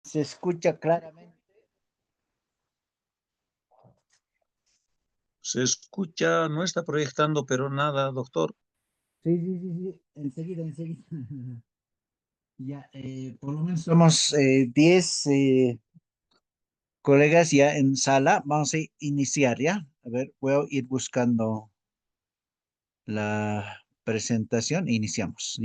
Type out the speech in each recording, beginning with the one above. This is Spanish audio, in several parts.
Se escucha claramente. Se escucha, no está proyectando, pero nada, doctor. Sí, sí, sí, sí, enseguida, enseguida. Ya, por lo menos somos 10 colegas ya en sala. Vamos a iniciar ya. A ver, voy a ir buscando la presentación. Iniciamos.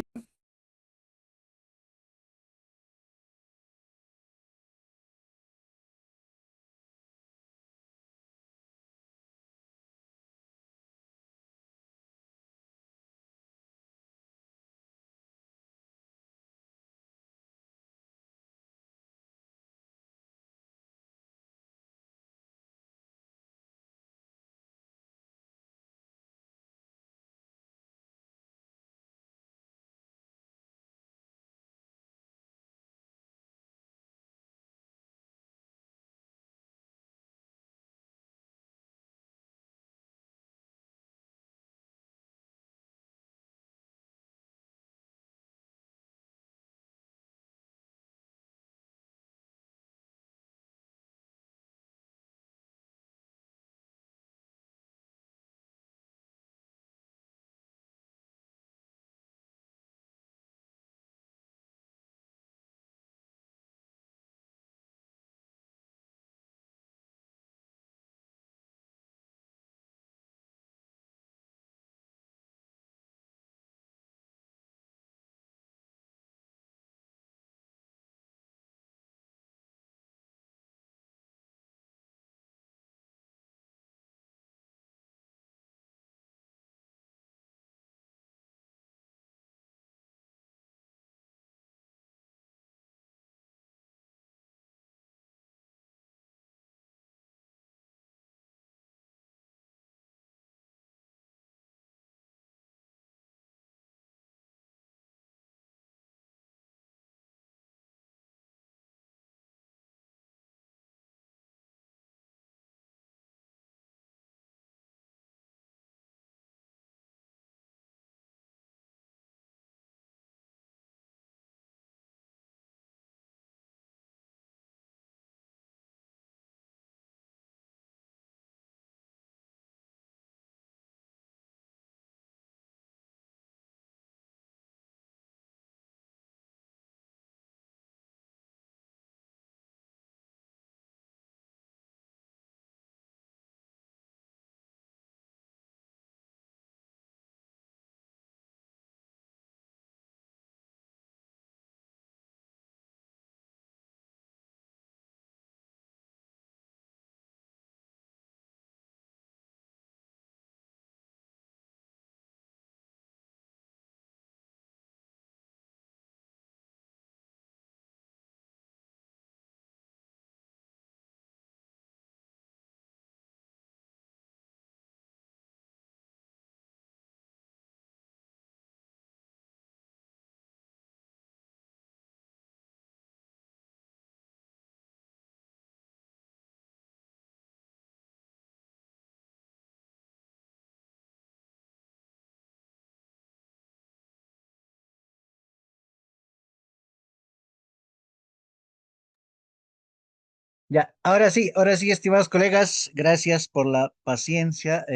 Ya, ahora sí, estimados colegas, gracias por la paciencia.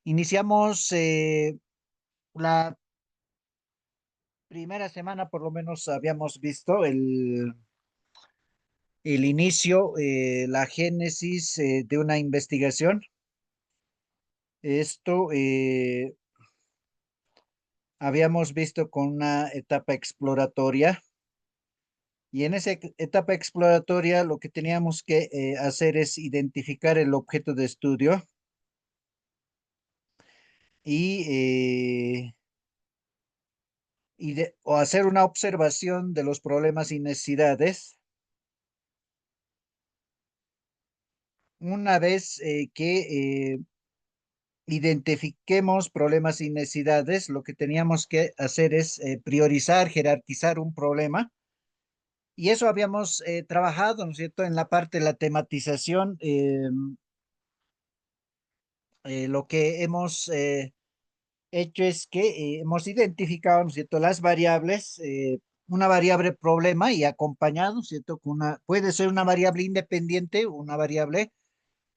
Iniciamos la primera semana, por lo menos habíamos visto el inicio, la génesis de una investigación. Esto habíamos visto con una etapa exploratoria y en esa etapa exploratoria lo que teníamos que hacer es identificar el objeto de estudio y, o hacer una observación de los problemas y necesidades. Una vez que identifiquemos problemas y necesidades, lo que teníamos que hacer es priorizar, jerarquizar un problema. Y eso habíamos trabajado, ¿no es cierto?, en la parte de la tematización. Lo que hemos hecho es que hemos identificado, ¿no es cierto?, las variables. una variable problema y acompañado, ¿cierto? Con puede ser una variable independiente o una variable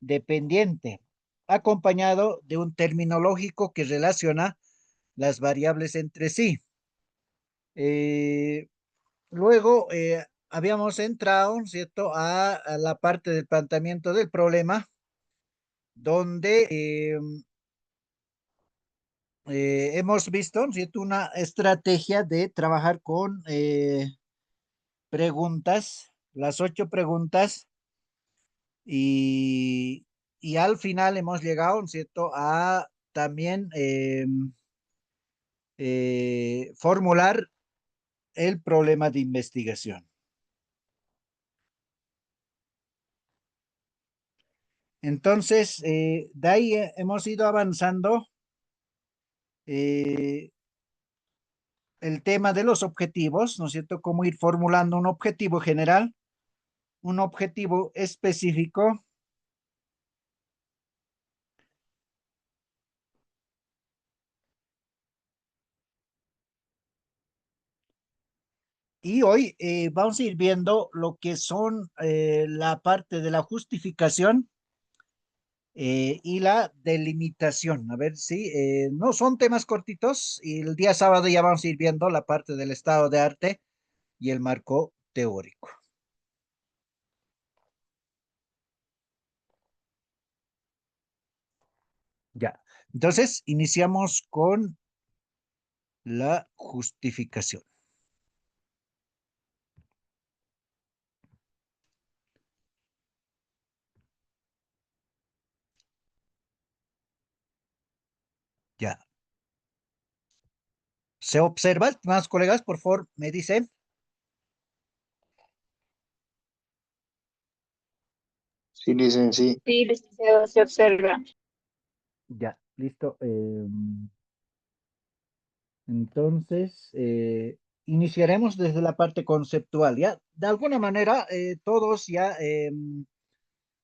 dependiente, acompañado de un terminológico que relaciona las variables entre sí. Eh, Luego habíamos entrado, ¿cierto?, a la parte del planteamiento del problema, donde hemos visto, ¿cierto?, una estrategia de trabajar con preguntas, las 8 preguntas, y, y al final hemos llegado, ¿cierto?, a también formular el problema de investigación. Entonces, de ahí hemos ido avanzando eh, el tema de los objetivos, ¿no es cierto? Cómo ir formulando un objetivo general, un objetivo específico. Y hoy vamos a ir viendo lo que son la parte de la justificación y la delimitación. A ver si no son temas cortitos y el día sábado ya vamos a ir viendo la parte del estado de arte y el marco teórico. Ya. Entonces, iniciamos con la justificación. Ya. ¿Se observa, más colegas, por favor, me dicen? Sí, dicen sí. Sí, licenciado, se observa. Ya, listo. Entonces, iniciaremos desde la parte conceptual. Ya, de alguna manera, todos ya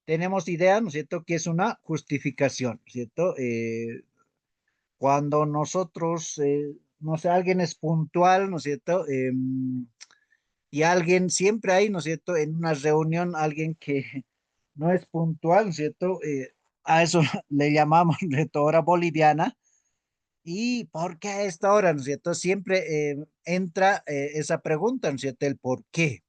tenemos idea, ¿no es cierto?, que es una justificación, ¿cierto? Cuando nosotros, no sé, alguien es puntual, ¿no es cierto? Y alguien, siempre hay, ¿no es cierto?, en una reunión, alguien que no es puntual, ¿no es cierto? A eso le llamamos retora boliviana. ¿Y por qué a esta hora, no es cierto? Siempre entra esa pregunta, ¿no es cierto? El por qué.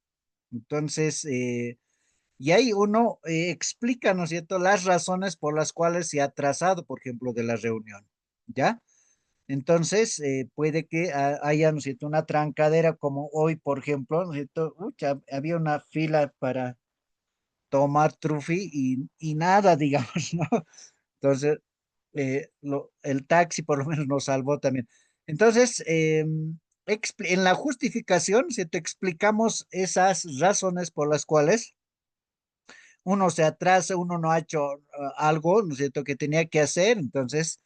Entonces, y ahí uno explica, ¿no es cierto?, las razones por las cuales se ha atrasado, por ejemplo, de la reunión, ¿ya? Entonces, puede que haya, ¿no es cierto?, una trancadera como hoy, por ejemplo, ¿no es cierto? Ucha, había una fila para tomar trufi y nada, digamos, ¿no? Entonces, el taxi por lo menos nos salvó también. Entonces, en la justificación, si te explicamos esas razones por las cuales uno se atrasa, uno no ha hecho algo, ¿no es cierto?, que tenía que hacer, entonces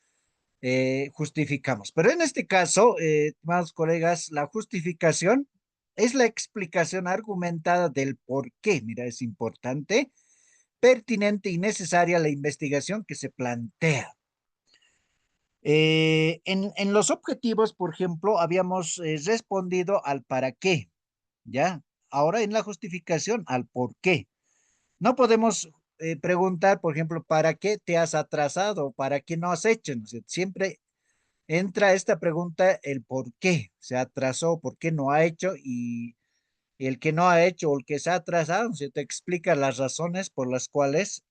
justificamos. Pero en este caso, estimados colegas, la justificación es la explicación argumentada del por qué. Mira, es importante, pertinente y necesaria la investigación que se plantea. En los objetivos, por ejemplo, habíamos respondido al para qué, ¿ya? Ahora en la justificación, al por qué. No podemos preguntar, por ejemplo, ¿para qué te has atrasado? ¿Para qué no has hecho? ¿No? Siempre entra esta pregunta, el por qué se atrasó, por qué no ha hecho, y el que no ha hecho o el que se ha atrasado, se te explica las razones por las cuales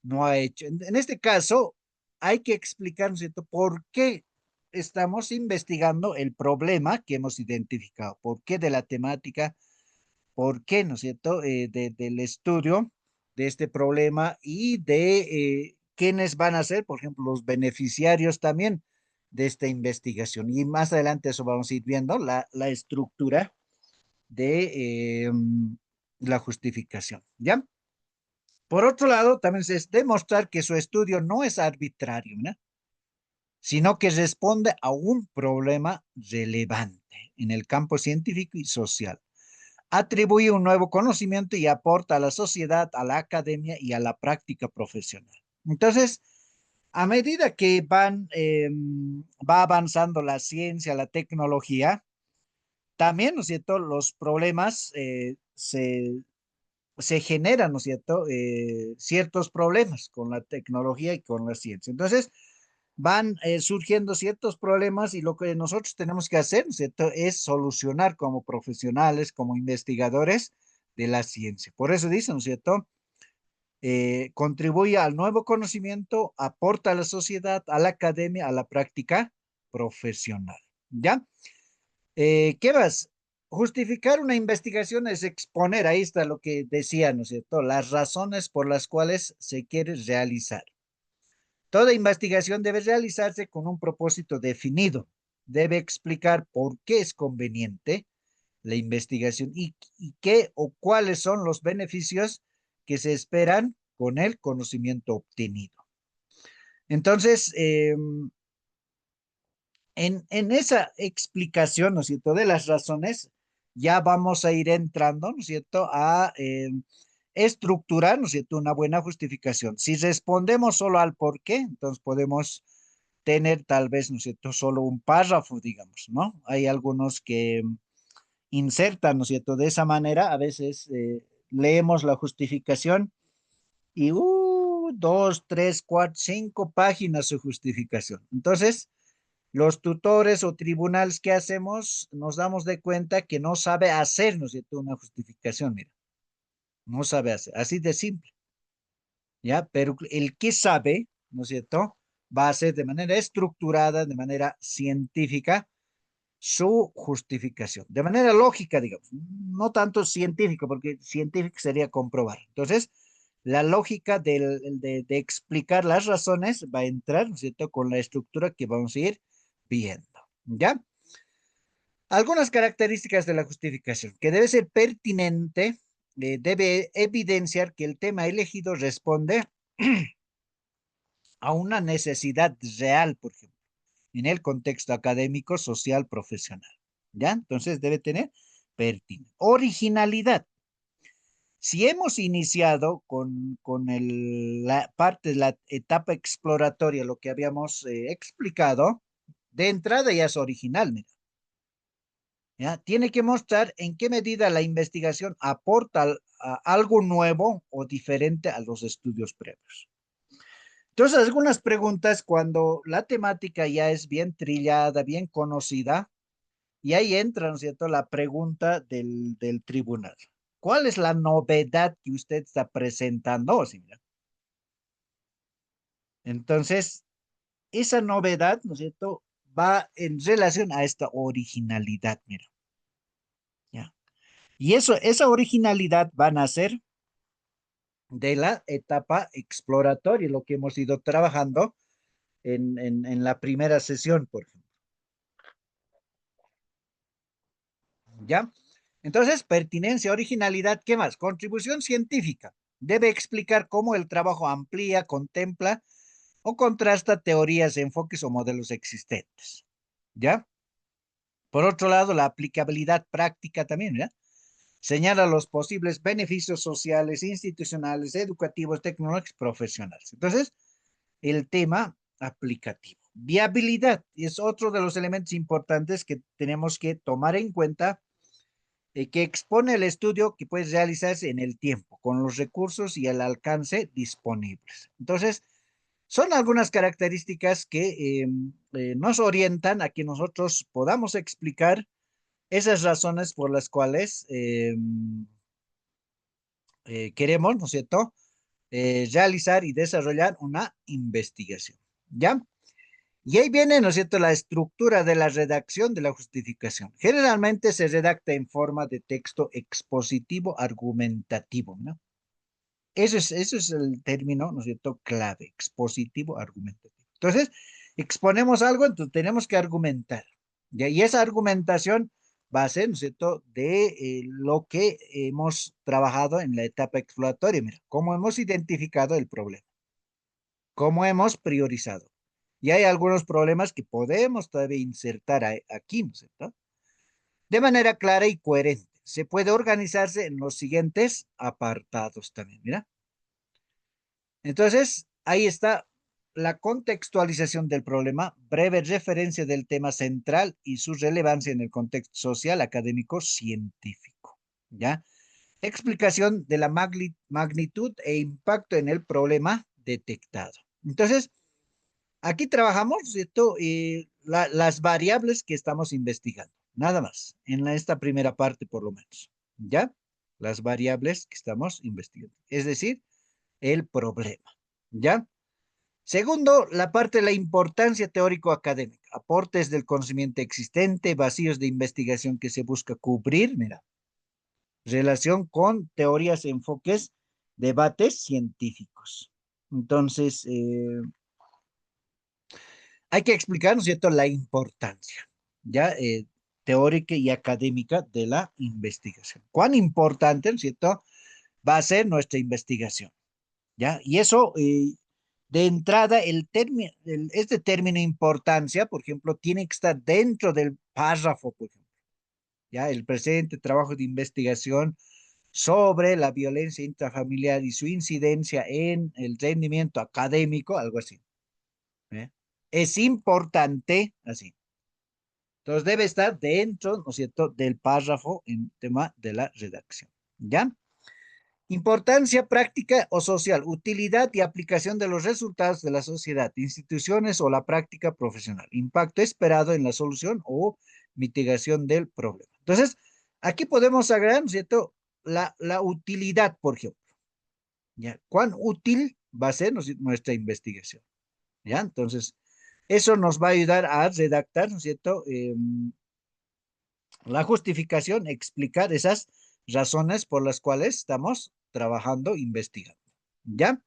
no ha hecho. En este caso, hay que explicar, ¿no es cierto?, por qué estamos investigando el problema que hemos identificado, por qué de la temática, por qué, ¿no es cierto?, del estudio de este problema y de quiénes van a ser, por ejemplo, los beneficiarios también de esta investigación. Y más adelante eso vamos a ir viendo, la estructura de la justificación, ¿ya? Por otro lado, también es demostrar que su estudio no es arbitrario, ¿no?, sino que responde a un problema relevante en el campo científico y social. Atribuye un nuevo conocimiento y aporta a la sociedad, a la academia y a la práctica profesional. Entonces, a medida que va avanzando la ciencia, la tecnología, también, ¿no es cierto?, los problemas se generan, ¿no es cierto?, ciertos problemas con la tecnología y con la ciencia. Entonces, van surgiendo ciertos problemas y lo que nosotros tenemos que hacer, ¿no es cierto?, es solucionar como profesionales, como investigadores de la ciencia. Por eso dicen, ¿no es cierto?, contribuye al nuevo conocimiento, aporta a la sociedad, a la academia, a la práctica profesional. ¿Ya? ¿Qué más? Justificar una investigación es exponer, ahí está lo que decía, ¿no es cierto?, las razones por las cuales se quiere realizar. Toda investigación debe realizarse con un propósito definido. Debe explicar por qué es conveniente la investigación y qué o cuáles son los beneficios que se esperan con el conocimiento obtenido. Entonces, en esa explicación, ¿no es cierto?, de las razones, ya vamos a ir entrando, ¿no es cierto?, a estructurar, ¿no es cierto?, una buena justificación. Si respondemos solo al por qué, entonces podemos tener tal vez, ¿no es cierto?, solo un párrafo, digamos, ¿no? Hay algunos que insertan, ¿no es cierto?, de esa manera, a veces leemos la justificación y 2, 3, 4, 5 páginas su justificación. Entonces, los tutores o tribunales que hacemos, nos damos de cuenta que no sabe hacer, ¿no es cierto?, una justificación, mira, no sabe hacer, así de simple, ¿ya? Pero el que sabe, ¿no es cierto?, va a hacer de manera estructurada, de manera científica, su justificación, de manera lógica, digamos, no tanto científica, porque científico sería comprobar. Entonces, la lógica de explicar las razones va a entrar, ¿no es cierto?, con la estructura que vamos a ir viendo, ¿ya? Algunas características de la justificación, que debe ser pertinente, debe evidenciar que el tema elegido responde a una necesidad real, por ejemplo, en el contexto académico, social, profesional, ¿ya? Entonces debe tener pertinencia. Originalidad. Si hemos iniciado con la parte de la etapa exploratoria, lo que habíamos explicado, de entrada ya es original, mira. ¿Ya? Tiene que mostrar en qué medida la investigación aporta algo nuevo o diferente a los estudios previos. Entonces, algunas preguntas cuando la temática ya es bien trillada, bien conocida, y ahí entra, ¿no es cierto?, la pregunta del tribunal. ¿Cuál es la novedad que usted está presentando? Sí, mira. Entonces, esa novedad, ¿no es cierto?, va en relación a esta originalidad, mira. ¿Ya? Y esa originalidad va a nacer de la etapa exploratoria, lo que hemos ido trabajando en la primera sesión, por ejemplo. ¿Ya? Entonces, pertinencia, originalidad, ¿qué más? Contribución científica. Debe explicar cómo el trabajo amplía, contempla o contrasta teorías, enfoques o modelos existentes. ¿Ya? Por otro lado, la aplicabilidad práctica también, ¿ya? Señala los posibles beneficios sociales, institucionales, educativos, tecnológicos, profesionales. Entonces, el tema aplicativo. Viabilidad es otro de los elementos importantes que tenemos que tomar en cuenta, que expone el estudio que puede realizarse en el tiempo, con los recursos y el alcance disponibles. Entonces, son algunas características que nos orientan a que nosotros podamos explicar esas razones por las cuales queremos, ¿no es cierto?, realizar y desarrollar una investigación, ¿ya? Y ahí viene, ¿no es cierto?, la estructura de la redacción de la justificación. Generalmente se redacta en forma de texto expositivo argumentativo, ¿no? Ese es el término, ¿no es cierto?, clave, expositivo argumentativo. Entonces, exponemos algo, entonces tenemos que argumentar, ¿ya? Y esa argumentación va a ser, ¿no es cierto?, de lo que hemos trabajado en la etapa exploratoria. Mira, cómo hemos identificado el problema, cómo hemos priorizado. Y hay algunos problemas que podemos todavía insertar aquí, ¿no es cierto?, de manera clara y coherente. Se puede organizarse en los siguientes apartados también, mira. Entonces, ahí está la contextualización del problema, breve referencia del tema central y su relevancia en el contexto social, académico, científico. ¿Ya? Explicación de la magnitud e impacto en el problema detectado. Entonces, aquí trabajamos, ¿cierto? Las variables que estamos investigando, nada más, en esta primera parte por lo menos, ¿ya? Las variables que estamos investigando, es decir, el problema, ¿ya? Segundo, la parte de la importancia teórico-académica, aportes del conocimiento existente, vacíos de investigación que se busca cubrir, mira, relación con teorías, enfoques, debates científicos. Entonces, hay que explicar, ¿no es cierto?, la importancia, ¿ya? Teórica y académica de la investigación. ¿Cuán importante, ¿no es cierto?, va a ser nuestra investigación, ¿ya? Y eso, de entrada, este término importancia, por ejemplo, tiene que estar dentro del párrafo, por ejemplo, ¿ya? El presente trabajo de investigación sobre la violencia intrafamiliar y su incidencia en el rendimiento académico, algo así. ¿Eh? Es importante, así. Entonces debe estar dentro, ¿no es cierto?, del párrafo en tema de la redacción. ¿Ya? Importancia práctica o social, utilidad y aplicación de los resultados de la sociedad, instituciones o la práctica profesional, impacto esperado en la solución o mitigación del problema. Entonces, aquí podemos agregar, ¿no es cierto?, la utilidad, por ejemplo. ¿Ya? ¿Cuán útil va a ser nuestra investigación? ¿Ya? Entonces, eso nos va a ayudar a redactar, ¿no es cierto?, la justificación, explicar esas razones por las cuales estamos trabajando, investigando. ¿Ya?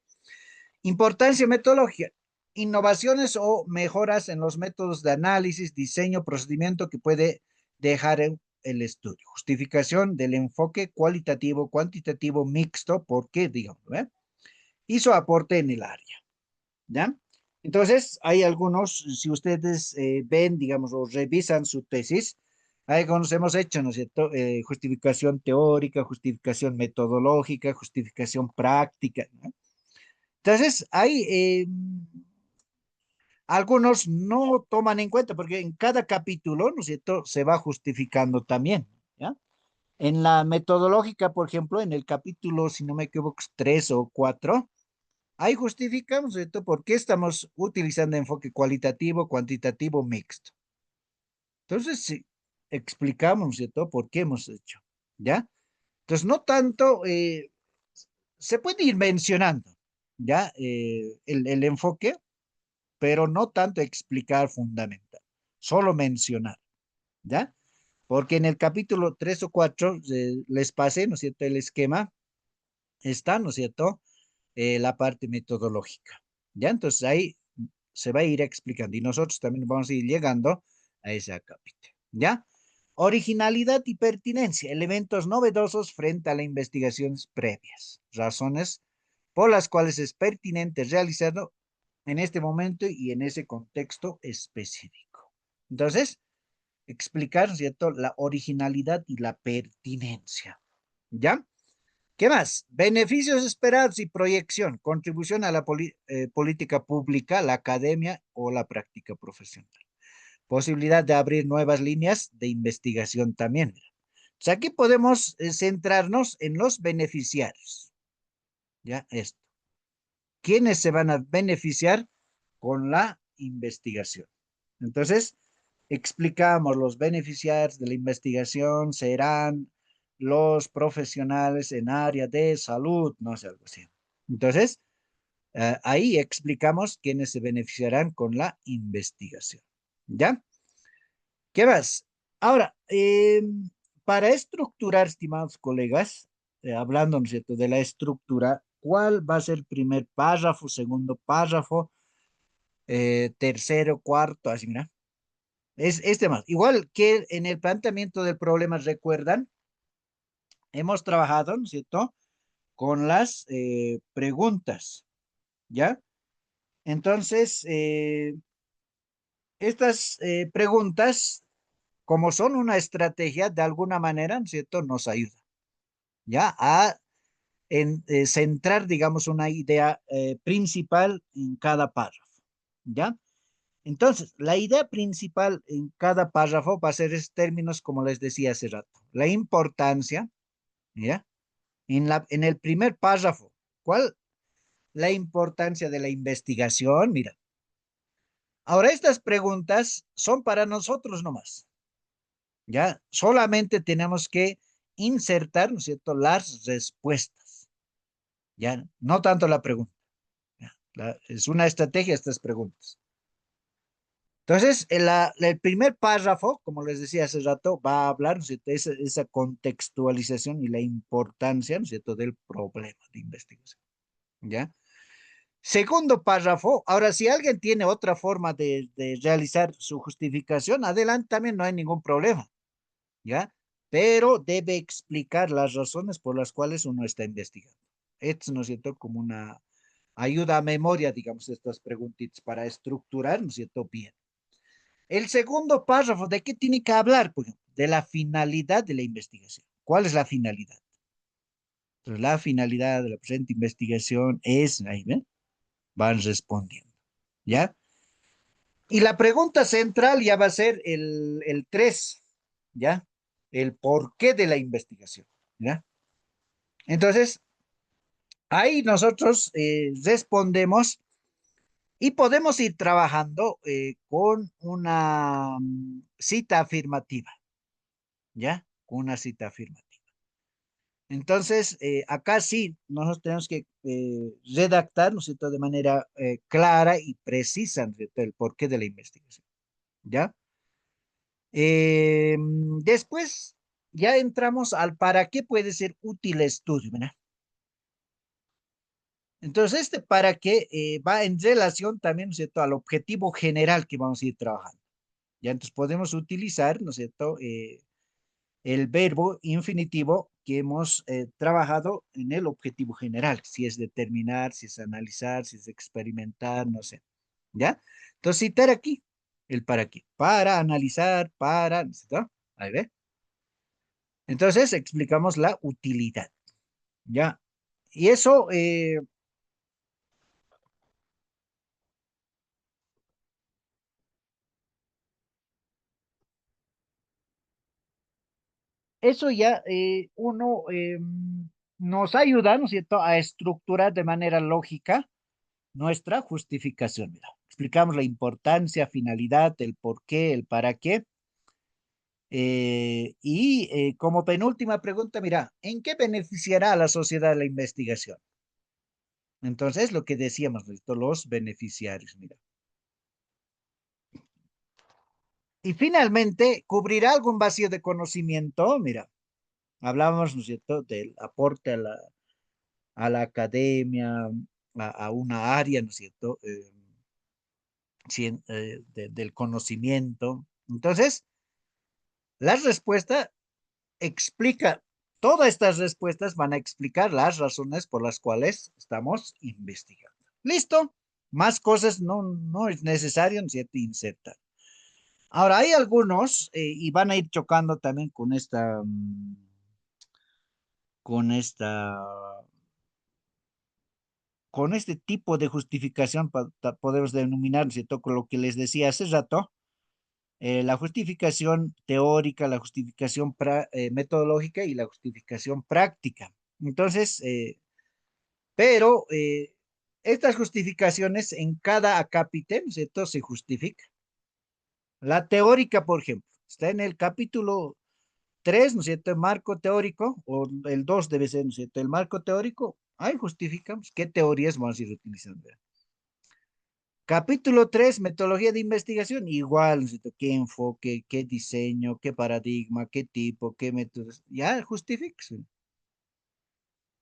Importancia metodológica. Innovaciones o mejoras en los métodos de análisis, diseño, procedimiento que puede dejar el estudio. Justificación del enfoque cualitativo, cuantitativo, mixto, ¿por qué? Digamos, ¿eh? Y su aporte en el área. ¿Ya? Entonces, hay algunos, si ustedes ven, digamos, o revisan su tesis, hay algunos hemos hecho, ¿no es cierto? Justificación teórica, justificación metodológica, justificación práctica, ¿no? Entonces, hay algunos no toman en cuenta porque en cada capítulo, ¿no es cierto?, se va justificando también, ¿ya? En la metodológica, por ejemplo, en el capítulo, si no me equivoco, 3 o 4, ahí justificamos, ¿cierto?, por qué estamos utilizando enfoque cualitativo, cuantitativo, mixto. Entonces, sí, explicamos, ¿cierto?, por qué hemos hecho, ¿ya? Entonces, no tanto, se puede ir mencionando, ¿ya? El enfoque, pero no tanto explicar fundamental, solo mencionar, ¿ya? Porque en el capítulo 3 o 4 les pasé, ¿no es cierto?, el esquema está, ¿no es cierto?, la parte metodológica, ¿ya? Entonces ahí se va a ir explicando y nosotros también vamos a ir llegando a ese capítulo, ¿ya? Originalidad y pertinencia, elementos novedosos frente a las investigaciones previas, razones por las cuales es pertinente realizarlo en este momento y en ese contexto específico. Entonces, explicar, ¿cierto?, la originalidad y la pertinencia, ¿ya? ¿Qué más? Beneficios esperados y proyección, contribución a la política pública, la academia o la práctica profesional. Posibilidad de abrir nuevas líneas de investigación también. O sea, aquí podemos centrarnos en los beneficiarios. ¿Ya? Esto. ¿Quiénes se van a beneficiar con la investigación? Entonces, explicamos los beneficiarios de la investigación serán los profesionales en área de salud, no sé, algo así. Entonces, ahí explicamos quiénes se beneficiarán con la investigación. ¿Ya? ¿Qué más? Ahora, para estructurar, estimados colegas, hablando, ¿no es cierto?, de la estructura, ¿cuál va a ser el primer párrafo, segundo párrafo, tercero, cuarto, así, mira? Es este más. Igual que en el planteamiento del problema, recuerdan, hemos trabajado, ¿no es cierto?, con las preguntas, ¿ya? Entonces, estas preguntas, como son una estrategia, de alguna manera, ¿no es cierto?, nos ayuda, ¿ya? A centrar, digamos, una idea principal en cada párrafo, ¿ya? Entonces, la idea principal en cada párrafo va a ser esos términos, como les decía hace rato. La importancia, ¿ya? En el primer párrafo, ¿cuál? La importancia de la investigación, mira. Ahora, estas preguntas son para nosotros nomás, ¿ya? Solamente tenemos que insertar, ¿no es cierto?, las respuestas, ¿ya? No tanto la pregunta. ¿Ya? Es una estrategia estas preguntas. Entonces, el primer párrafo, como les decía hace rato, va a hablar, ¿no es cierto?, esa contextualización y la importancia, ¿no es cierto?, del problema de investigación, ¿ya? Segundo párrafo, ahora si alguien tiene otra forma de realizar su justificación, adelante también no hay ningún problema, ¿ya? Pero debe explicar las razones por las cuales uno está investigando. Esto, ¿no es cierto?, como una ayuda a memoria, digamos, estas preguntitas para estructurar, ¿no es cierto?, bien. El segundo párrafo, ¿de qué tiene que hablar? Por ejemplo, de la finalidad de la investigación. ¿Cuál es la finalidad? Entonces, la finalidad de la presente investigación es, ahí ven, van respondiendo, ¿ya? Y la pregunta central ya va a ser el 3, ¿ya? El porqué de la investigación, ¿ya? Entonces, ahí nosotros respondemos y podemos ir trabajando con una cita afirmativa, ¿ya? Con una cita afirmativa. Entonces, acá sí, nosotros tenemos que redactar, ¿no es cierto?, de manera clara y precisa, ¿no es cierto?, el porqué de la investigación, ¿ya? Después ya entramos al para qué puede ser útil el estudio, ¿verdad? Entonces, este para qué va en relación también, ¿no es cierto?, al objetivo general que vamos a ir trabajando. Ya, entonces podemos utilizar, ¿no es cierto?, el verbo infinitivo que hemos trabajado en el objetivo general, si es determinar, si es analizar, si es experimentar, no sé, ¿ya? Entonces, citar aquí el para qué, para analizar, para, ¿no es cierto? Ahí ve. Entonces, explicamos la utilidad, ¿ya? Y eso ya uno nos ayuda, ¿no es cierto?, a estructurar de manera lógica nuestra justificación. Mira, explicamos la importancia, finalidad, el por qué, el para qué. Como penúltima pregunta, mira, ¿en qué beneficiará a la sociedad la investigación? Entonces, lo que decíamos, ¿no es cierto?, los beneficiarios, mira. Y finalmente, ¿cubrirá algún vacío de conocimiento? Mira, hablábamos, ¿no es cierto?, del aporte a la academia, a una área, ¿no es cierto?, del conocimiento. Entonces, la respuesta explica, todas estas respuestas van a explicar las razones por las cuales estamos investigando. ¿Listo? Más cosas no es necesario, ¿no es cierto?, insertar. Ahora, hay algunos, y van a ir chocando también con esta, con este tipo de justificación, podemos denominar, ¿no es cierto?, con lo que les decía hace rato, la justificación teórica, la justificación metodológica y la justificación práctica. Entonces, pero estas justificaciones en cada acápite, ¿no es cierto?, se justifica. La teórica, por ejemplo, está en el capítulo 3, ¿no es cierto?, el marco teórico, o el 2 debe ser, ¿no es cierto?, el marco teórico. Ahí justificamos qué teorías vamos a ir utilizando. Capítulo 3, metodología de investigación, igual, ¿no es cierto?, qué enfoque, qué diseño, qué paradigma, qué tipo, qué métodos, ya justifica.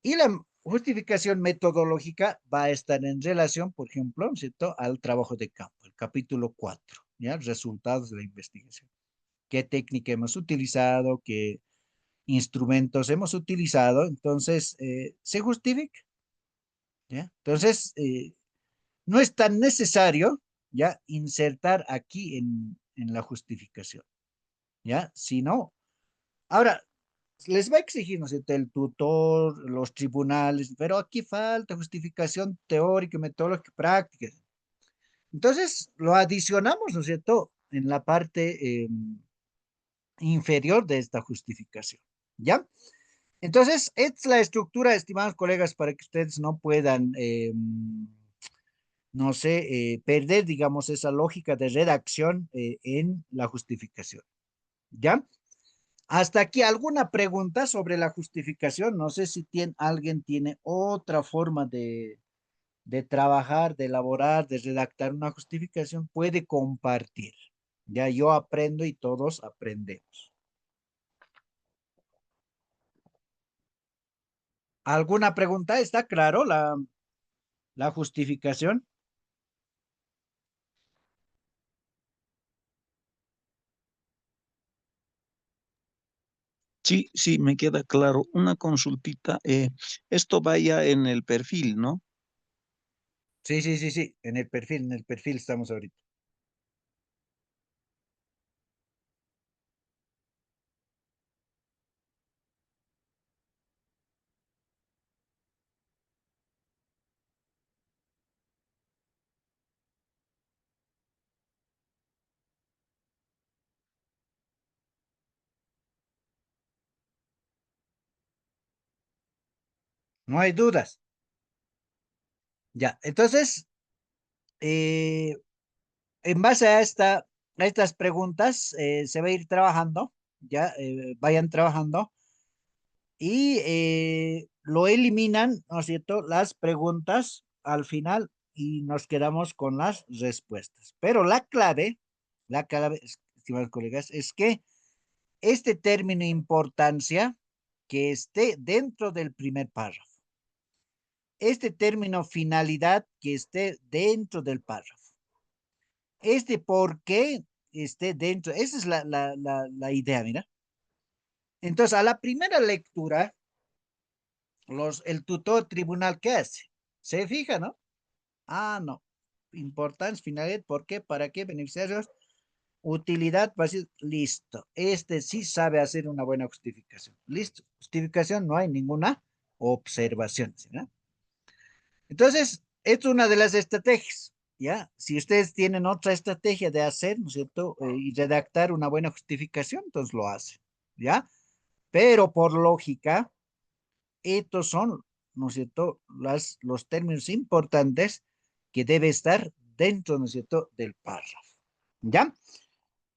Y la justificación metodológica va a estar en relación, por ejemplo, ¿no es cierto?, al trabajo de campo, el capítulo 4, ¿ya? Resultados de la investigación. ¿Qué técnica hemos utilizado? ¿Qué instrumentos hemos utilizado? Entonces, se justifica, ¿ya? Entonces, no es tan necesario, ¿ya?, insertar aquí en la justificación, ¿ya? Sino, ahora, les va a exigir, ¿no es cierto?, el tutor, los tribunales, pero aquí falta justificación teórica, metodológica, práctica. Entonces, lo adicionamos, ¿no es cierto?, en la parte inferior de esta justificación, ¿ya? Entonces, esta es la estructura, estimados colegas, para que ustedes no puedan, no sé, perder, digamos, esa lógica de redacción en la justificación, ¿ya? Hasta aquí, ¿alguna pregunta sobre la justificación? No sé si alguien tiene otra forma de trabajar, de elaborar, de redactar una justificación, puede compartir. Ya yo aprendo y todos aprendemos. ¿Alguna pregunta? ¿Está claro la justificación? Sí, sí, me queda claro. Una consultita. Esto vaya en el perfil, ¿no? Sí, sí, sí, sí, en el perfil estamos ahorita. No hay dudas. Ya, entonces, eh, en base a estas preguntas, se va a ir trabajando, ya, vayan trabajando y lo eliminan, ¿no es cierto?, las preguntas al final y nos quedamos con las respuestas. Pero la clave, estimados colegas, es que este término importancia que esté dentro del primer párrafo, este término finalidad que esté dentro del párrafo, este por qué esté dentro, esa es la idea, mira. Entonces, a la primera lectura, el tutor tribunal, ¿qué hace? Se fija, ¿no? Ah, no. Importancia, finalidad, ¿por qué? ¿Para qué? Beneficiarios, utilidad, listo. Este sí sabe hacer una buena justificación. Listo. Justificación, no hay ninguna observación, ¿sí, no? Entonces, es una de las estrategias, ¿ya? Si ustedes tienen otra estrategia de hacer, ¿no es cierto? Y redactar una buena justificación, entonces lo hacen, ¿ya? Pero por lógica, estos son, ¿no es cierto?, los términos importantes que debe estar dentro, ¿no es cierto?, del párrafo, ¿ya?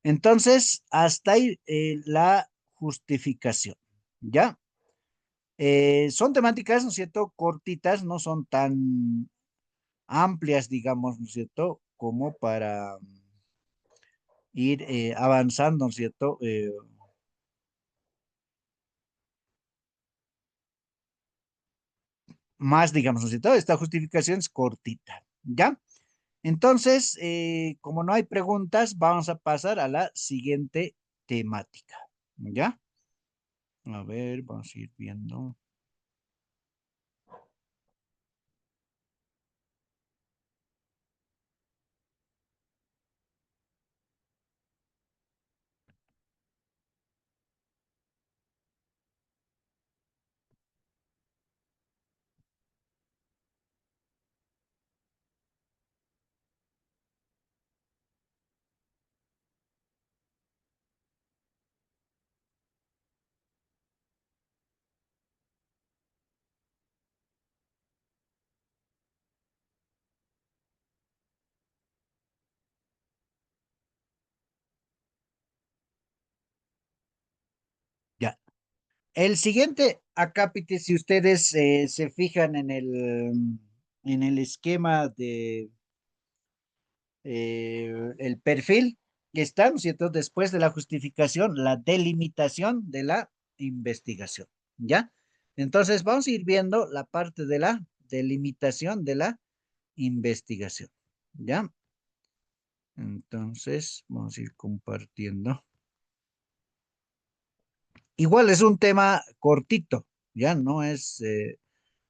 Entonces, hasta ahí la justificación, ¿ya? Son temáticas, ¿no es cierto?, cortitas, no son tan amplias, digamos, ¿no es cierto?, como para ir avanzando, ¿no es cierto? Más, digamos, ¿no es cierto? Esta justificación es cortita, ¿ya? Entonces, como no hay preguntas, vamos a pasar a la siguiente temática, ¿ya? A ver, vamos a ir viendo. Ya. El siguiente acápite, si ustedes se fijan en el esquema de el perfil, que está, ¿no es cierto? Después de la justificación, la delimitación de la investigación, ¿ya? Entonces, vamos a ir viendo la parte de la delimitación de la investigación, ¿ya? Entonces, vamos a ir compartiendo. Igual es un tema cortito, ya no es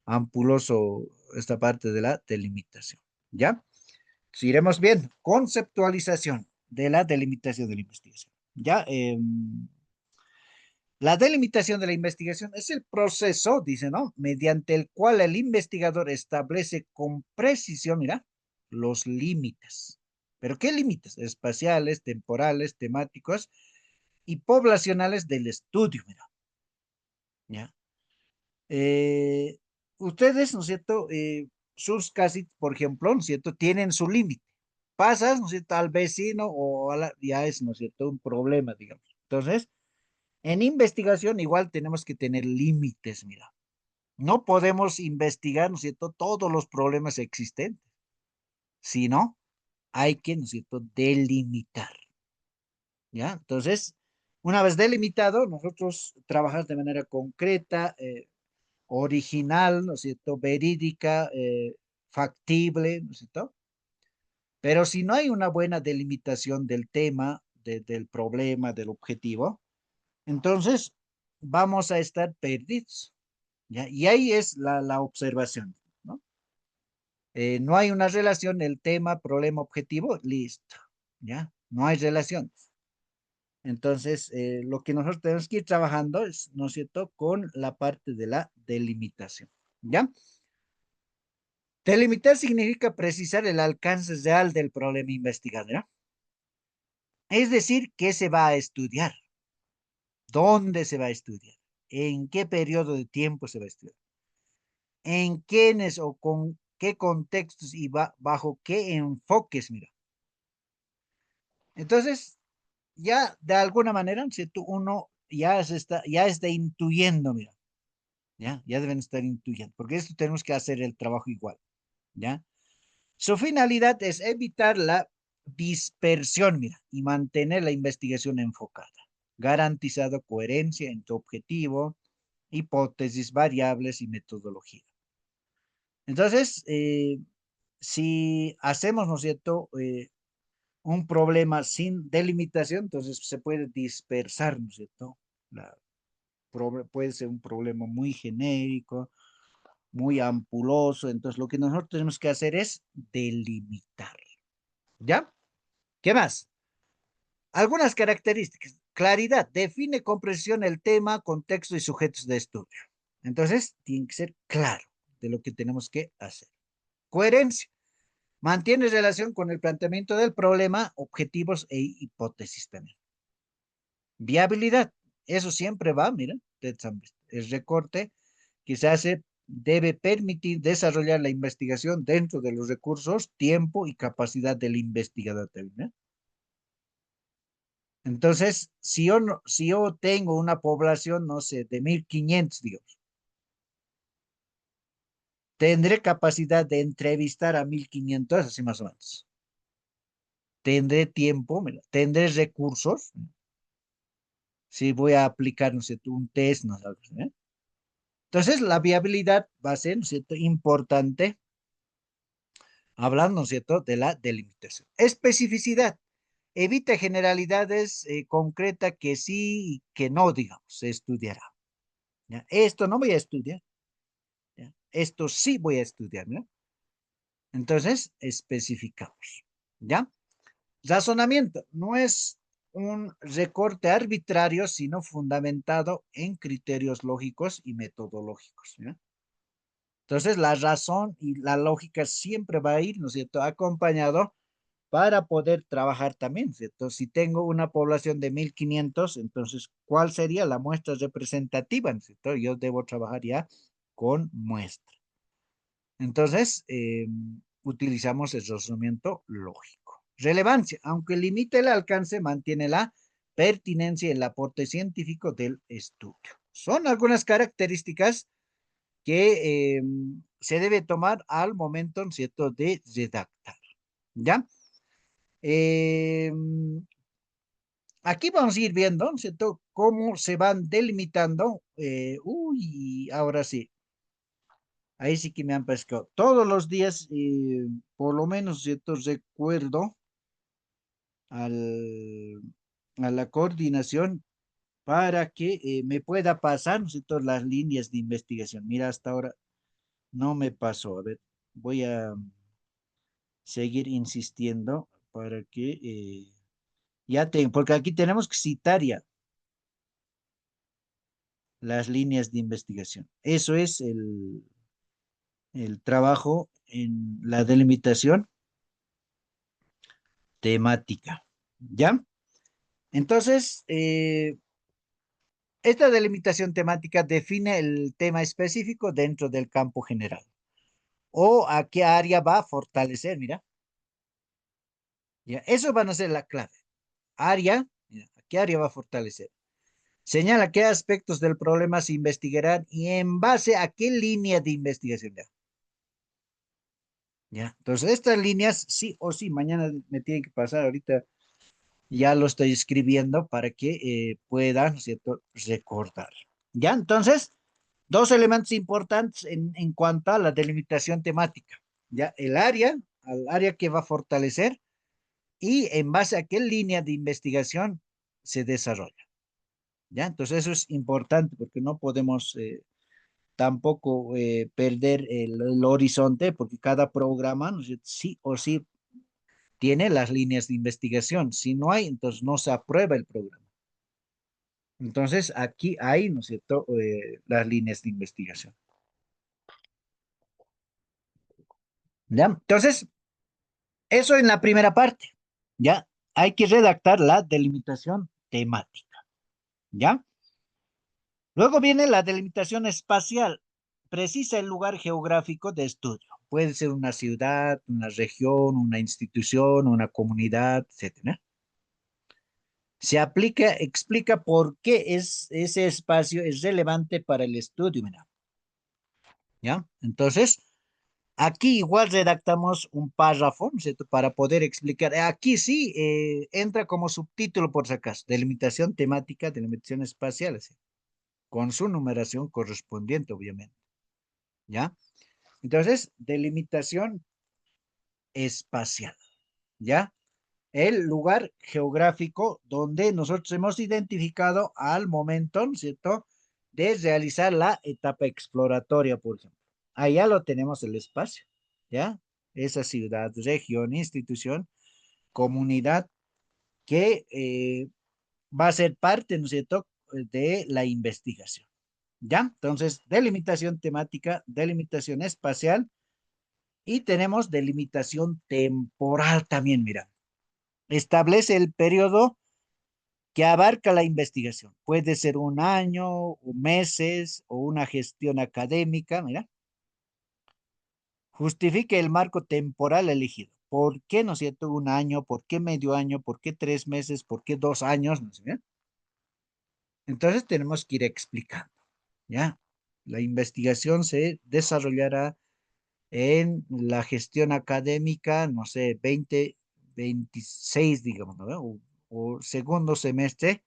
ampuloso esta parte de la delimitación, ¿ya? Iremos bien. Conceptualización de la delimitación de la investigación, ¿ya? La delimitación de la investigación es el proceso, dice, ¿no?, mediante el cual el investigador establece con precisión, mira, los límites. ¿Pero qué límites? Espaciales, temporales, temáticos y poblacionales del estudio, mira. ¿Ya? Eh, Ustedes, ¿no es cierto? Sus casi, por ejemplo, ¿no es cierto? Tienen su límite. Pasas, ¿no es cierto? Al vecino o ya es, ¿no es cierto? Un problema, digamos. Entonces, en investigación igual tenemos que tener límites, mira. No podemos investigar, ¿no es cierto? Todos los problemas existentes, sino hay que, ¿no es cierto? Delimitar, ¿ya? Entonces, una vez delimitado, nosotros trabajamos de manera concreta, original, ¿no es cierto? Verídica, factible, ¿no es cierto? Pero si no hay una buena delimitación del tema, del problema, del objetivo, entonces vamos a estar perdidos, ¿ya? Y ahí es la observación, ¿no? No hay una relación, el tema, problema, objetivo, listo, ¿ya? No hay relación. Entonces, lo que nosotros tenemos que ir trabajando es, ¿no es cierto?, con la parte de la delimitación, ¿ya? Delimitar significa precisar el alcance real del problema investigado, ¿ya? Es decir, qué se va a estudiar, dónde se va a estudiar, en qué periodo de tiempo se va a estudiar, en quiénes o con qué contextos y bajo qué enfoques, mira. Entonces, ya de alguna manera, ¿cierto? Uno ya está intuyendo, mira, ya deben estar intuyendo, porque esto tenemos que hacer el trabajo igual, ¿ya? Su finalidad es evitar la dispersión, mira, y mantener la investigación enfocada, garantizando coherencia entre objetivo, hipótesis, variables y metodología. Entonces, si hacemos, ¿no es cierto?, un problema sin delimitación, entonces se puede dispersar, ¿no es cierto? Puede ser un problema muy genérico, muy ampuloso, entonces lo que nosotros tenemos que hacer es delimitar, ¿ya? ¿Qué más? Algunas características. Claridad, define con precisión el tema, contexto y sujetos de estudio. Entonces, tiene que ser claro de lo que tenemos que hacer. Coherencia, mantiene relación con el planteamiento del problema, objetivos e hipótesis también. Viabilidad, eso siempre va, mira, el recorte que se hace debe permitir desarrollar la investigación dentro de los recursos, tiempo y capacidad del investigador también, ¿eh? Entonces, si yo tengo una población, no sé, de 1500, digamos, tendré capacidad de entrevistar a 1500, así más o menos. Tendré tiempo, mira, tendré recursos, si voy a aplicar, no sé, un test, no sé, ¿eh? Entonces, la viabilidad va a ser, ¿no es cierto?, importante, hablando, ¿no es cierto?, de la delimitación. Especificidad, evita generalidades concretas que sí y que no, digamos, se estudiará, ¿ya? Esto no voy a estudiar, ¿ya? Esto sí voy a estudiar, ¿no? Entonces, especificamos, ¿ya? Razonamiento, no es un recorte arbitrario, sino fundamentado en criterios lógicos y metodológicos, ¿ya? Entonces, la razón y la lógica siempre va a ir, ¿no es cierto?, acompañado para poder trabajar también, ¿cierto? Si tengo una población de 1500, entonces, ¿cuál sería la muestra representativa, ¿no es cierto? Yo debo trabajar ya con muestra. Entonces, utilizamos el razonamiento lógico. Relevancia, aunque limite el alcance, mantiene la pertinencia y el aporte científico del estudio. Son algunas características que se debe tomar al momento, ¿no es cierto?, de redactar, ¿ya? Eh, Aquí vamos a ir viendo, ¿no es cierto?, cómo se van delimitando. Ahora sí, ahí sí que me han pescado. Todos los días, por lo menos, ¿cierto?, recuerdo al, a la coordinación para que me pueda pasar, ¿no es cierto?, las líneas de investigación. Mira, hasta ahora no me pasó. A ver, voy a seguir insistiendo para que porque aquí tenemos que citar ya las líneas de investigación. Eso es el trabajo en la delimitación. temática. ¿Ya? Entonces, esta delimitación temática define el tema específico dentro del campo general. O a qué área va a fortalecer, mira. Ya, eso van a ser la clave. Área, mira, ¿a qué área va a fortalecer? Señala qué aspectos del problema se investigarán y en base a qué línea de investigación. Ya. Ya. Entonces, estas líneas, sí o sí, mañana me tienen que pasar, ahorita ya lo estoy escribiendo para que puedan, ¿no es cierto?, recordar. Ya, entonces, dos elementos importantes en cuanto a la delimitación temática. Ya, el área, al área que va a fortalecer y en base a qué línea de investigación se desarrolla. Ya, entonces eso es importante porque no podemos tampoco perder el horizonte porque cada programa, ¿no es cierto?, sí o sí tiene las líneas de investigación. Si no hay, entonces no se aprueba el programa. Entonces aquí hay, ¿no es cierto?, las líneas de investigación. ¿Ya? Entonces, eso en la primera parte. ¿Ya? Hay que redactar la delimitación temática. ¿Ya? Luego viene la delimitación espacial. Precisa el lugar geográfico de estudio. Puede ser una ciudad, una región, una institución, una comunidad, etcétera. Se aplica, explica por qué ese espacio es relevante para el estudio. Mira. ¿Ya? Entonces, aquí igual redactamos un párrafo, ¿no es cierto?, para poder explicar. Aquí sí entra como subtítulo por si acaso, delimitación temática, delimitación espacial, así, con su numeración correspondiente, obviamente. ¿Ya? Entonces, delimitación espacial. ¿Ya? El lugar geográfico donde nosotros hemos identificado al momento, ¿no es cierto?, de realizar la etapa exploratoria, por ejemplo. Allá lo tenemos el espacio, ¿ya? Esa ciudad, región, institución, comunidad que va a ser parte, ¿no es cierto?, de la investigación, ¿ya? Entonces, delimitación temática, delimitación espacial y tenemos delimitación temporal también, mira. Establece el periodo que abarca la investigación. Puede ser un año, o meses, o una gestión académica, mira. Justifique el marco temporal elegido. ¿Por qué, no es cierto, un año? ¿Por qué medio año? ¿Por qué 3 meses? ¿Por qué 2 años? ¿No es cierto? Entonces tenemos que ir explicando, ¿ya? La investigación se desarrollará en la gestión académica, no sé, 2026, digamos, ¿no? O segundo semestre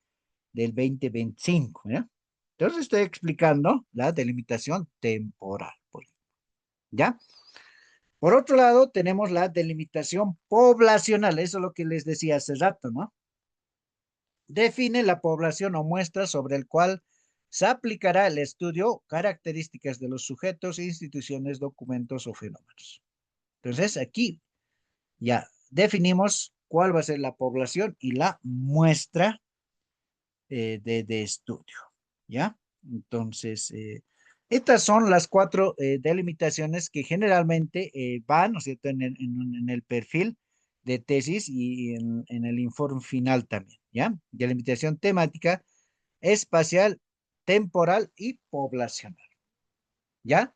del 2025, ¿ya? Entonces estoy explicando la delimitación temporal, ¿ya? Por otro lado, tenemos la delimitación poblacional, eso es lo que les decía hace rato, ¿no? Define la población o muestra sobre el cual se aplicará el estudio, características de los sujetos, instituciones, documentos o fenómenos. Entonces, aquí ya definimos cuál va a ser la población y la muestra de estudio, ¿ya? Entonces, estas son las cuatro delimitaciones que generalmente van, ¿no es cierto?, en el perfil de tesis y en el informe final también, ¿ya? Delimitación temática, espacial, temporal y poblacional, ¿ya?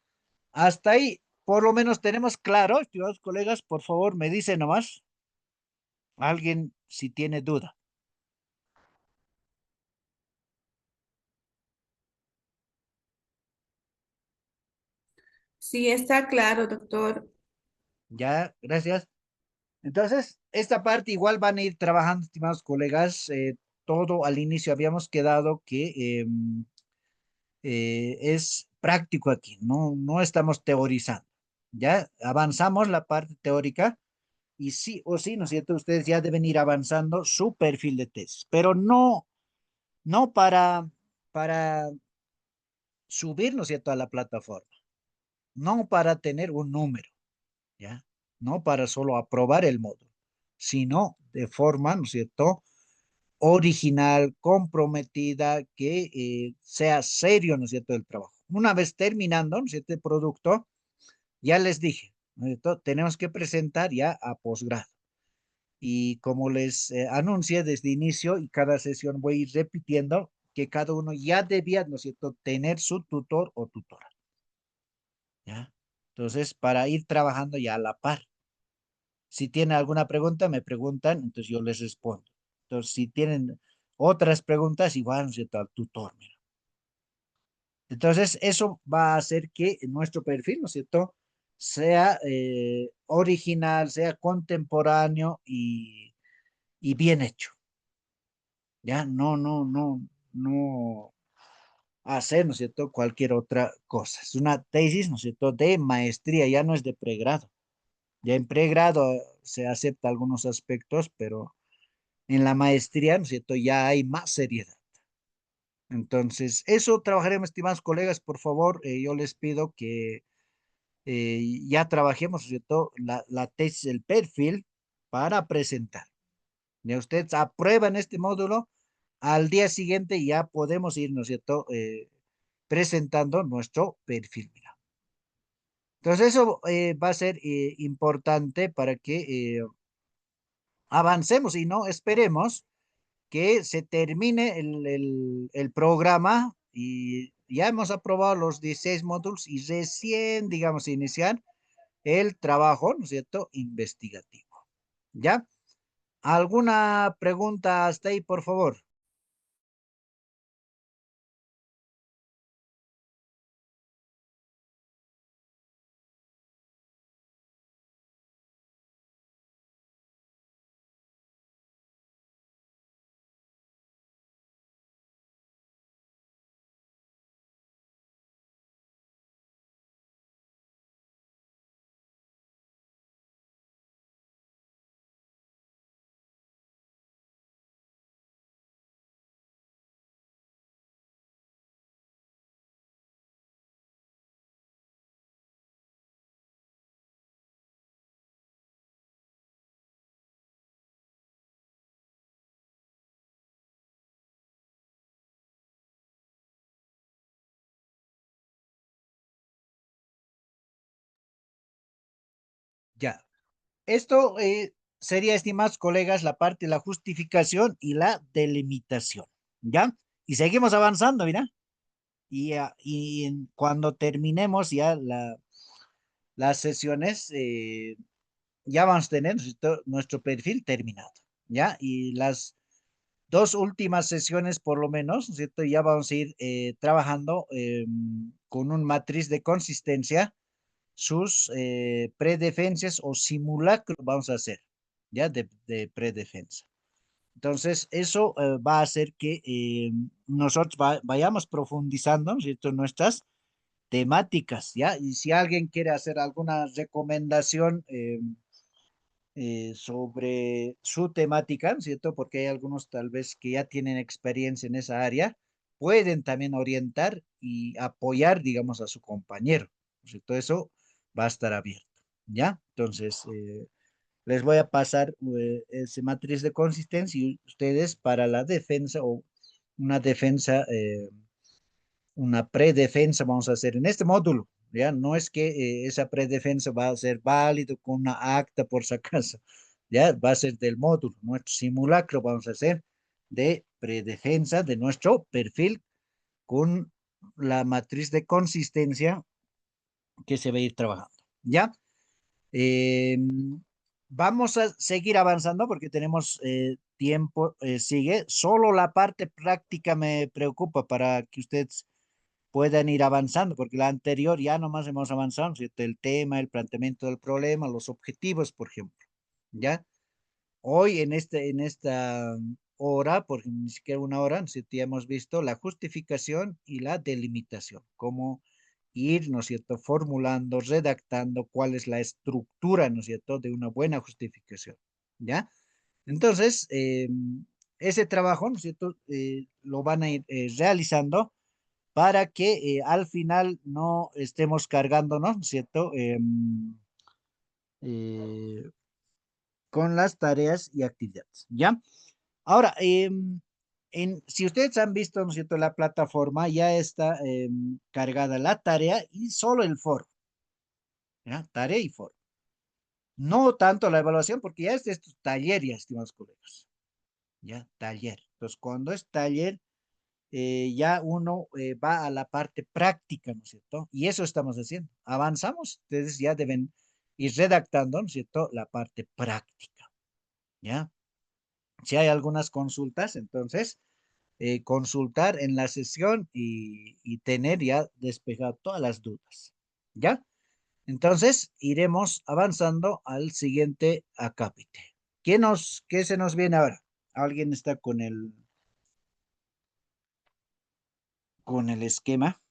Hasta ahí, por lo menos tenemos claro, estimados colegas, por favor, me dice nomás alguien si tiene duda. Sí, está claro, doctor. Ya, gracias. Entonces, esta parte igual van a ir trabajando, estimados colegas. Todo al inicio habíamos quedado que es práctico aquí, no estamos teorizando. Ya avanzamos la parte teórica y sí o sí, ¿no es cierto? Ustedes ya deben ir avanzando su perfil de tesis, pero no para subir, ¿no es cierto?, a la plataforma, no para tener un número, ¿ya? No para solo aprobar el módulo, sino de forma, ¿no es cierto?, original, comprometida, que sea serio, ¿no es cierto?, el trabajo. Una vez terminando, ¿no es cierto?, el producto, ya les dije, ¿no es cierto?, tenemos que presentar ya a posgrado. Y como les anuncié desde inicio y cada sesión voy a ir repitiendo que cada uno ya debía, ¿no es cierto?, tener su tutor o tutora, ¿ya? Entonces, para ir trabajando ya a la par. Si tienen alguna pregunta, me preguntan, entonces yo les respondo. Entonces, si tienen otras preguntas, igual, ¿no es cierto?, al tutor, mira. Entonces, eso va a hacer que nuestro perfil, ¿no es cierto?, sea original, sea contemporáneo y bien hecho. Ya, no hacer, ¿no es cierto?, cualquier otra cosa. Es una tesis, ¿no es cierto?, de maestría, ya no es de pregrado. Ya en pregrado se acepta algunos aspectos, pero en la maestría, ¿no es cierto?, ya hay más seriedad. Entonces, eso trabajaremos, estimados colegas, por favor, yo les pido que ya trabajemos, ¿no es cierto?, la tesis, el perfil para presentar. Ya ustedes aprueban este módulo, al día siguiente ya podemos ir, ¿no es cierto?, presentando nuestro perfil. Mira. Entonces, eso va a ser importante para que avancemos y no esperemos que se termine el programa y ya hemos aprobado los 16 módulos y recién, digamos, iniciar el trabajo, ¿no es cierto?, investigativo. ¿Ya? ¿Alguna pregunta hasta ahí, por favor? Ya. Esto sería, estimados colegas, la parte de la justificación y la delimitación. ¿Ya? Y seguimos avanzando, mira. Cuando terminemos ya las sesiones, ya vamos a tener nuestro perfil terminado. ¿Ya? Y las dos últimas sesiones, por lo menos, ¿no es cierto? Ya vamos a ir trabajando con un matriz de consistencia sus predefensas o simulacros vamos a hacer, ¿ya? De predefensa. Entonces, eso va a hacer que nosotros vayamos profundizando, ¿no es cierto?, en nuestras temáticas, ¿ya? Y si alguien quiere hacer alguna recomendación sobre su temática, ¿no es cierto?, porque hay algunos tal vez que ya tienen experiencia en esa área, pueden también orientar y apoyar, digamos, a su compañero, ¿no es cierto? Eso va a estar abierto, ¿ya? Entonces, les voy a pasar ese matriz de consistencia y ustedes para la defensa o una defensa, una predefensa vamos a hacer en este módulo, ¿ya? No es que esa predefensa va a ser válido con una acta por si acaso, ¿ya? Va a ser del módulo, nuestro simulacro vamos a hacer de predefensa de nuestro perfil con la matriz de consistencia que se va a ir trabajando, ¿ya? Eh, Vamos a seguir avanzando porque tenemos tiempo, sigue. Solo la parte práctica me preocupa para que ustedes puedan ir avanzando, porque la anterior ya nomás hemos avanzado, ¿cierto? El tema, el planteamiento del problema, los objetivos, por ejemplo, ¿ya? Hoy en esta hora, porque ni siquiera una hora, ¿no es cierto?, ya hemos visto la justificación y la delimitación, cómo ir, ¿no es cierto?, formulando, redactando cuál es la estructura, ¿no es cierto?, de una buena justificación, ¿ya? Entonces, ese trabajo, ¿no es cierto?, lo van a ir realizando para que al final no estemos cargándonos, ¿no es cierto?, eh, con las tareas y actividades, ¿ya? Ahora, si ustedes han visto, ¿no es cierto?, la plataforma ya está cargada la tarea y solo el foro, ¿ya? Tarea y foro. No tanto la evaluación, porque ya es de estos taller, ya, estimados colegas. Ya, taller. Entonces, cuando es taller, ya uno va a la parte práctica, ¿no es cierto? Y eso estamos haciendo. Avanzamos, ustedes ya deben ir redactando, ¿no es cierto? La parte práctica, ¿ya? Si hay algunas consultas, entonces, consultar en la sesión y tener ya despejado todas las dudas, ¿ya? Entonces, iremos avanzando al siguiente acápite. ¿Qué se nos viene ahora? ¿Alguien está con el esquema?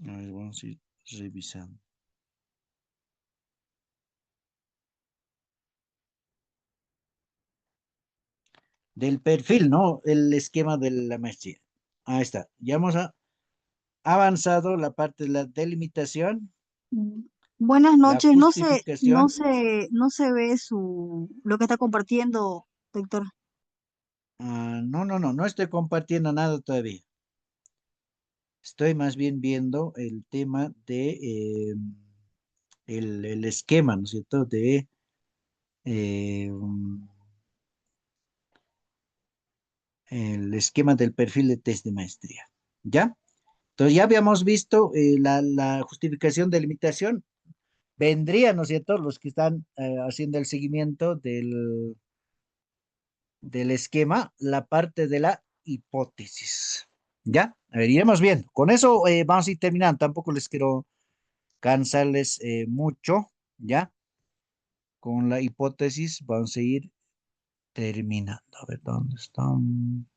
A ver, vamos a ir revisando. Del perfil, ¿no? El esquema de la maestría. Ahí está. Ya hemos avanzado la parte de la delimitación, Mm, Buenas la noches, justificación. no se ve lo que está compartiendo, doctor. No estoy compartiendo nada todavía. Estoy más bien viendo el tema de el esquema, ¿no es cierto? De eh, um, el esquema del perfil de test de maestría. ¿Ya? Entonces ya habíamos visto la justificación de limitación. Vendrían, ¿no es cierto?, los que están haciendo el seguimiento del esquema, la parte de la hipótesis. ¿Ya? A ver, iremos bien. Con eso vamos a ir terminando. Tampoco les quiero cansarles mucho, ¿ya? Con la hipótesis vamos a ir terminando. A ver, ¿dónde están?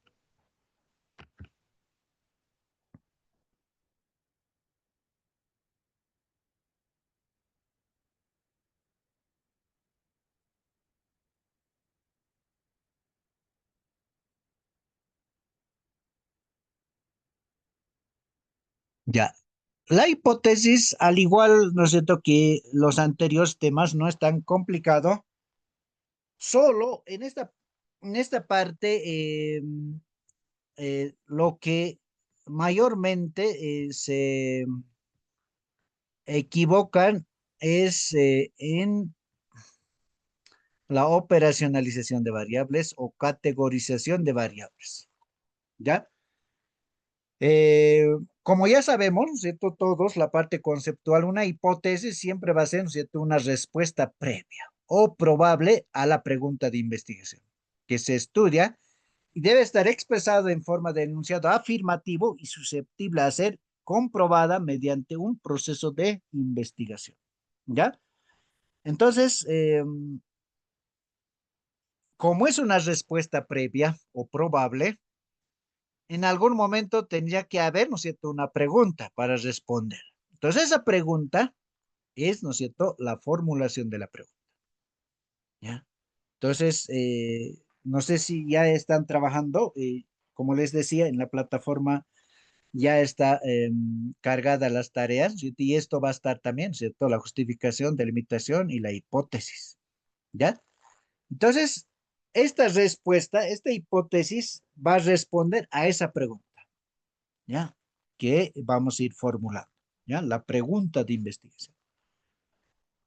Ya. La hipótesis, al igual, ¿no es cierto?, que los anteriores temas, no es tan complicado. Solo en esta parte, lo que mayormente se equivocan es en la operacionalización de variables o categorización de variables, ¿ya? Eh, Como ya sabemos, ¿no es cierto? Todos, la parte conceptual, una hipótesis siempre va a ser, ¿no es cierto?, una respuesta previa o probable a la pregunta de investigación que se estudia y debe estar expresado en forma de enunciado afirmativo y susceptible a ser comprobada mediante un proceso de investigación. ¿Ya? Entonces, como es una respuesta previa o probable, en algún momento tendría que haber, ¿no es cierto?, una pregunta para responder. Entonces, esa pregunta es, ¿no es cierto?, la formulación de la pregunta. ¿Ya? Entonces, no sé si ya están trabajando, como les decía, en la plataforma ya está cargada las tareas, ¿cierto? Y esto va a estar también, ¿cierto? La justificación, delimitación y la hipótesis, ¿ya? Entonces, esta respuesta, esta hipótesis va a responder a esa pregunta, ¿ya? Que vamos a ir formulando, ¿ya? La pregunta de investigación.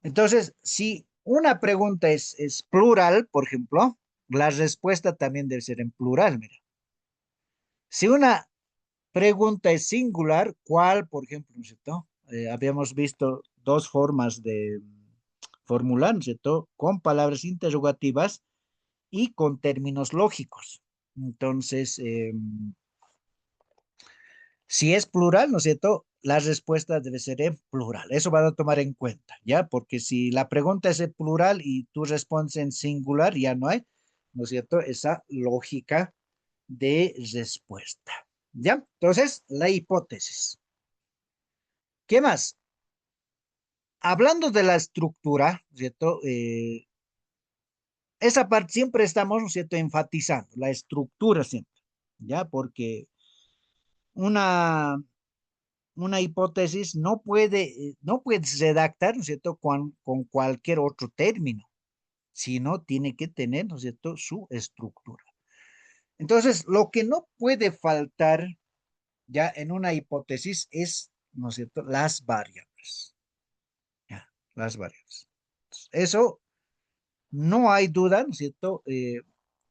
Entonces, si una pregunta es plural, por ejemplo, la respuesta también debe ser en plural, mira. Si una pregunta es singular, ¿cuál, por ejemplo, ¿no es cierto? Habíamos visto dos formas de formular, ¿no es cierto? Con palabras interrogativas y con términos lógicos. Entonces, si es plural, ¿no es cierto? La respuesta debe ser en plural. Eso van a tomar en cuenta, ¿ya? Porque si la pregunta es en plural y tú respondes en singular, ya no hay, ¿no es cierto? Esa lógica de respuesta, ¿ya? Entonces, la hipótesis. ¿Qué más? Hablando de la estructura, ¿cierto? Esa parte siempre estamos, ¿no es cierto?, enfatizando la estructura siempre, ¿ya? Porque una, una hipótesis no puedes redactar, ¿no es cierto?, con cualquier otro término, sino tiene que tener, ¿no es cierto?, su estructura. Entonces, lo que no puede faltar ya en una hipótesis es, ¿no es cierto?, las variables. variables. Ya, las variables. Eso no hay duda, ¿no es cierto?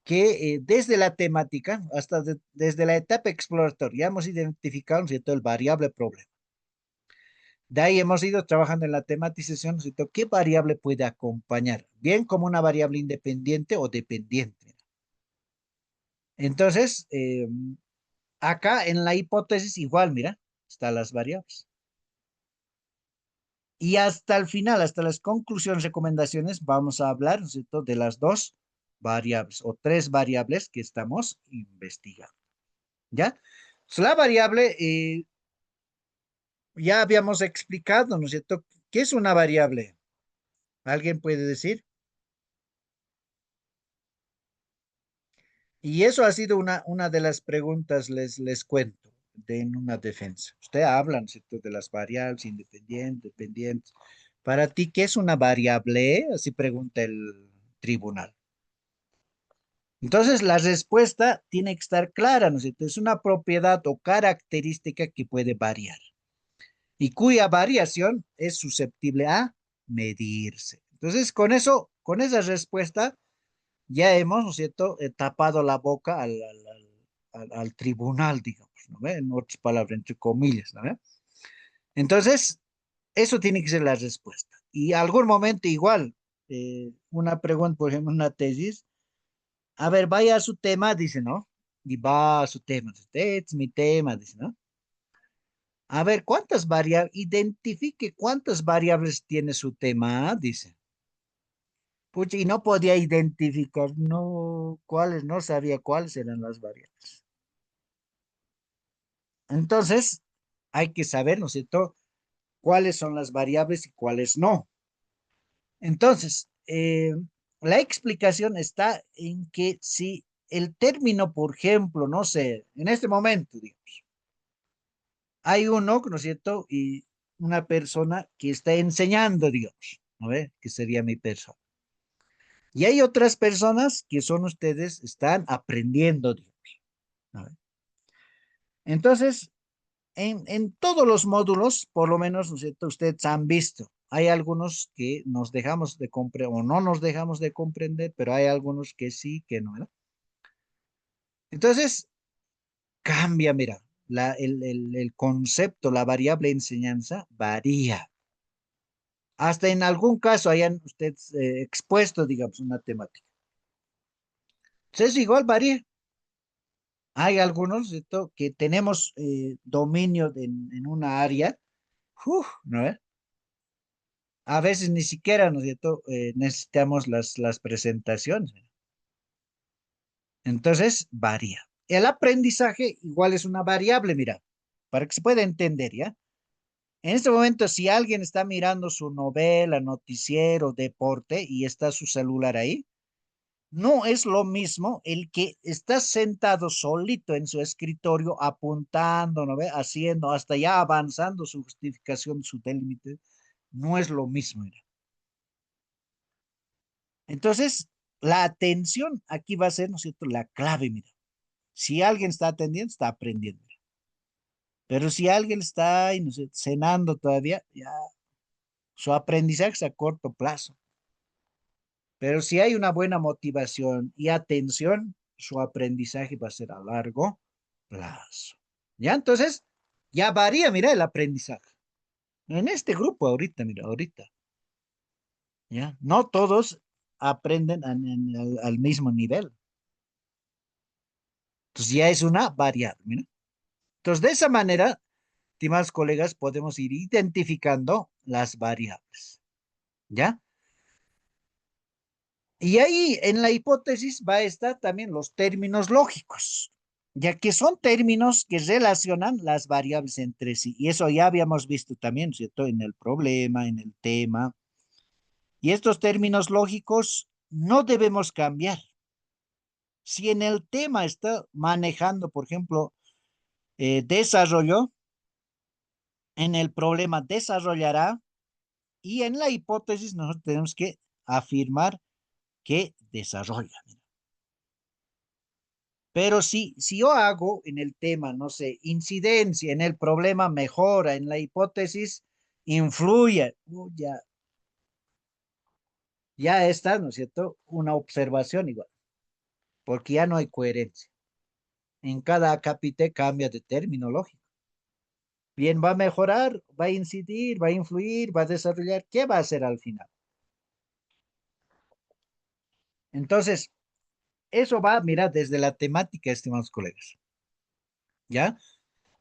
Que desde la temática hasta desde la etapa exploratoria ya hemos identificado, ¿no es cierto?, el variable problema. De ahí hemos ido trabajando en la tematización, ¿no es cierto?, qué variable puede acompañar, bien como una variable independiente o dependiente. Entonces, acá en la hipótesis igual, mira, están las variables. Y hasta el final, hasta las conclusiones, recomendaciones, vamos a hablar, ¿no es cierto?, de las dos variables o tres variables que estamos investigando. ¿Ya? Pues la variable, ya habíamos explicado, ¿no es cierto? ¿Qué es una variable? ¿Alguien puede decir? Y eso ha sido una de las preguntas, les cuento, en una defensa. Usted habla, ¿no es cierto?, de las variables independientes, dependientes. Para ti, ¿qué es una variable? Así pregunta el tribunal. Entonces, la respuesta tiene que estar clara, ¿no es cierto? Es una propiedad o característica que puede variar y cuya variación es susceptible a medirse. Entonces, con eso, con esa respuesta, ya hemos, ¿no es cierto?, tapado la boca al tribunal, digamos, ¿no ve? En otras palabras, entre comillas, ¿no ve? Entonces, eso tiene que ser la respuesta. Y algún momento igual, una pregunta, por ejemplo, una tesis, a ver, vaya a su tema, dice, ¿no? Y va a su tema, este es mi tema, dice, ¿no? A ver, ¿cuántas variables? Identifique cuántas variables tiene su tema, dice. Pucha, y no podía identificar, no, cuáles, no sabía cuáles eran las variables. Entonces, hay que saber, ¿no es cierto?, cuáles son las variables y cuáles no. Entonces, la explicación está en que si el término, por ejemplo, no sé, en este momento, digamos, hay uno, ¿no es cierto?, y una persona que está enseñando, digamos, ¿no ve? Que sería mi persona. Y hay otras personas que son ustedes, están aprendiendo, digamos, ¿no ve? Entonces, en todos los módulos, por lo menos, ¿no es cierto?, ustedes han visto, hay algunos que nos dejamos de comprender o no nos dejamos de comprender, pero hay algunos que sí, que no, ¿verdad? Entonces, cambia, mira, el concepto, la variable enseñanza varía. Hasta en algún caso hayan ustedes expuesto, digamos, una temática. Entonces, igual varía. Hay algunos, ¿cierto?, que tenemos dominio en una área, ¿no? A veces ni siquiera, ¿no es cierto?, necesitamos las presentaciones. Entonces, varía. El aprendizaje igual es una variable, mira, para que se pueda entender, ¿ya? En este momento, si alguien está mirando su novela, noticiero, deporte y está su celular ahí, no es lo mismo el que está sentado solito en su escritorio apuntando, ¿no ve? Haciendo, hasta ya avanzando su justificación, su límite. No es lo mismo, mira. Entonces, la atención aquí va a ser, ¿no es cierto?, la clave, mira. Si alguien está atendiendo, está aprendiendo. Pero si alguien está ahí, no sé, cenando todavía, ya su aprendizaje es a corto plazo. Pero si hay una buena motivación y atención, su aprendizaje va a ser a largo plazo. ¿Ya? Entonces, ya varía, mira, el aprendizaje. En este grupo ahorita, mira, ahorita. ¿Ya? No todos aprenden al mismo nivel. Entonces ya es una variable, mira. Entonces, de esa manera, estimados colegas, podemos ir identificando las variables. ¿Ya? Y ahí en la hipótesis va a estar también los términos lógicos, ya que son términos que relacionan las variables entre sí. Y eso ya habíamos visto también, ¿cierto? En el problema, en el tema. Y estos términos lógicos no debemos cambiar. Si en el tema está manejando, por ejemplo, desarrollo, en el problema desarrollará y en la hipótesis nosotros tenemos que afirmar que desarrolla. Pero si yo hago en el tema, no sé, incidencia, en el problema mejora, en la hipótesis influye, ya está, ¿no es cierto? Una observación igual, porque ya no hay coherencia. En cada acápite cambia de término lógico. Bien, va a mejorar, va a incidir, va a influir, va a desarrollar. ¿Qué va a hacer al final? Entonces, eso va, mira, desde la temática, estimados colegas. ¿Ya?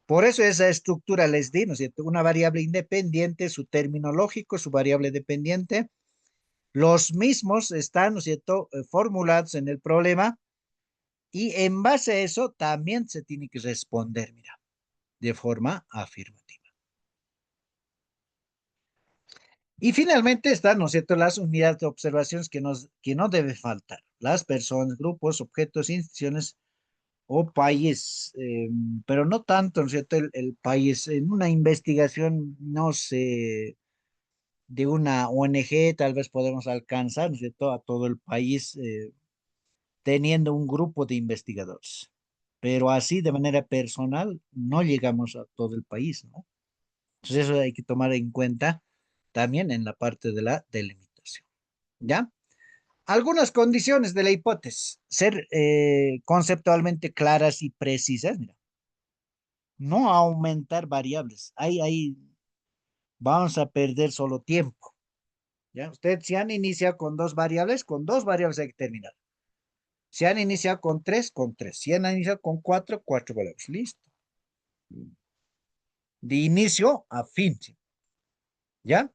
Por eso esa estructura les di, ¿no es cierto? Una variable independiente, su término lógico, su variable dependiente. Los mismos están, ¿no es cierto?, formulados en el problema y en base a eso también se tiene que responder, mira, de forma afirmativa. Y finalmente están, ¿no es cierto?, las unidades de observaciones que no debe faltar. Las personas, grupos, objetos, instituciones o país, pero no tanto, ¿no es cierto?, el país. En una investigación, no sé, de una ONG, tal vez podemos alcanzar, ¿no es cierto?, a todo el país teniendo un grupo de investigadores. Pero así, de manera personal, no llegamos a todo el país, ¿no? Entonces eso hay que tomar en cuenta también en la parte de la delimitación. ¿Ya? Algunas condiciones de la hipótesis. Ser conceptualmente claras y precisas. Mira, no aumentar variables. Ahí vamos a perder solo tiempo. ¿Ya? Ustedes se han iniciado con dos variables hay que terminar. Se han iniciado con tres, con tres. Se han iniciado con cuatro, cuatro variables. Listo. De inicio a fin. ¿Ya?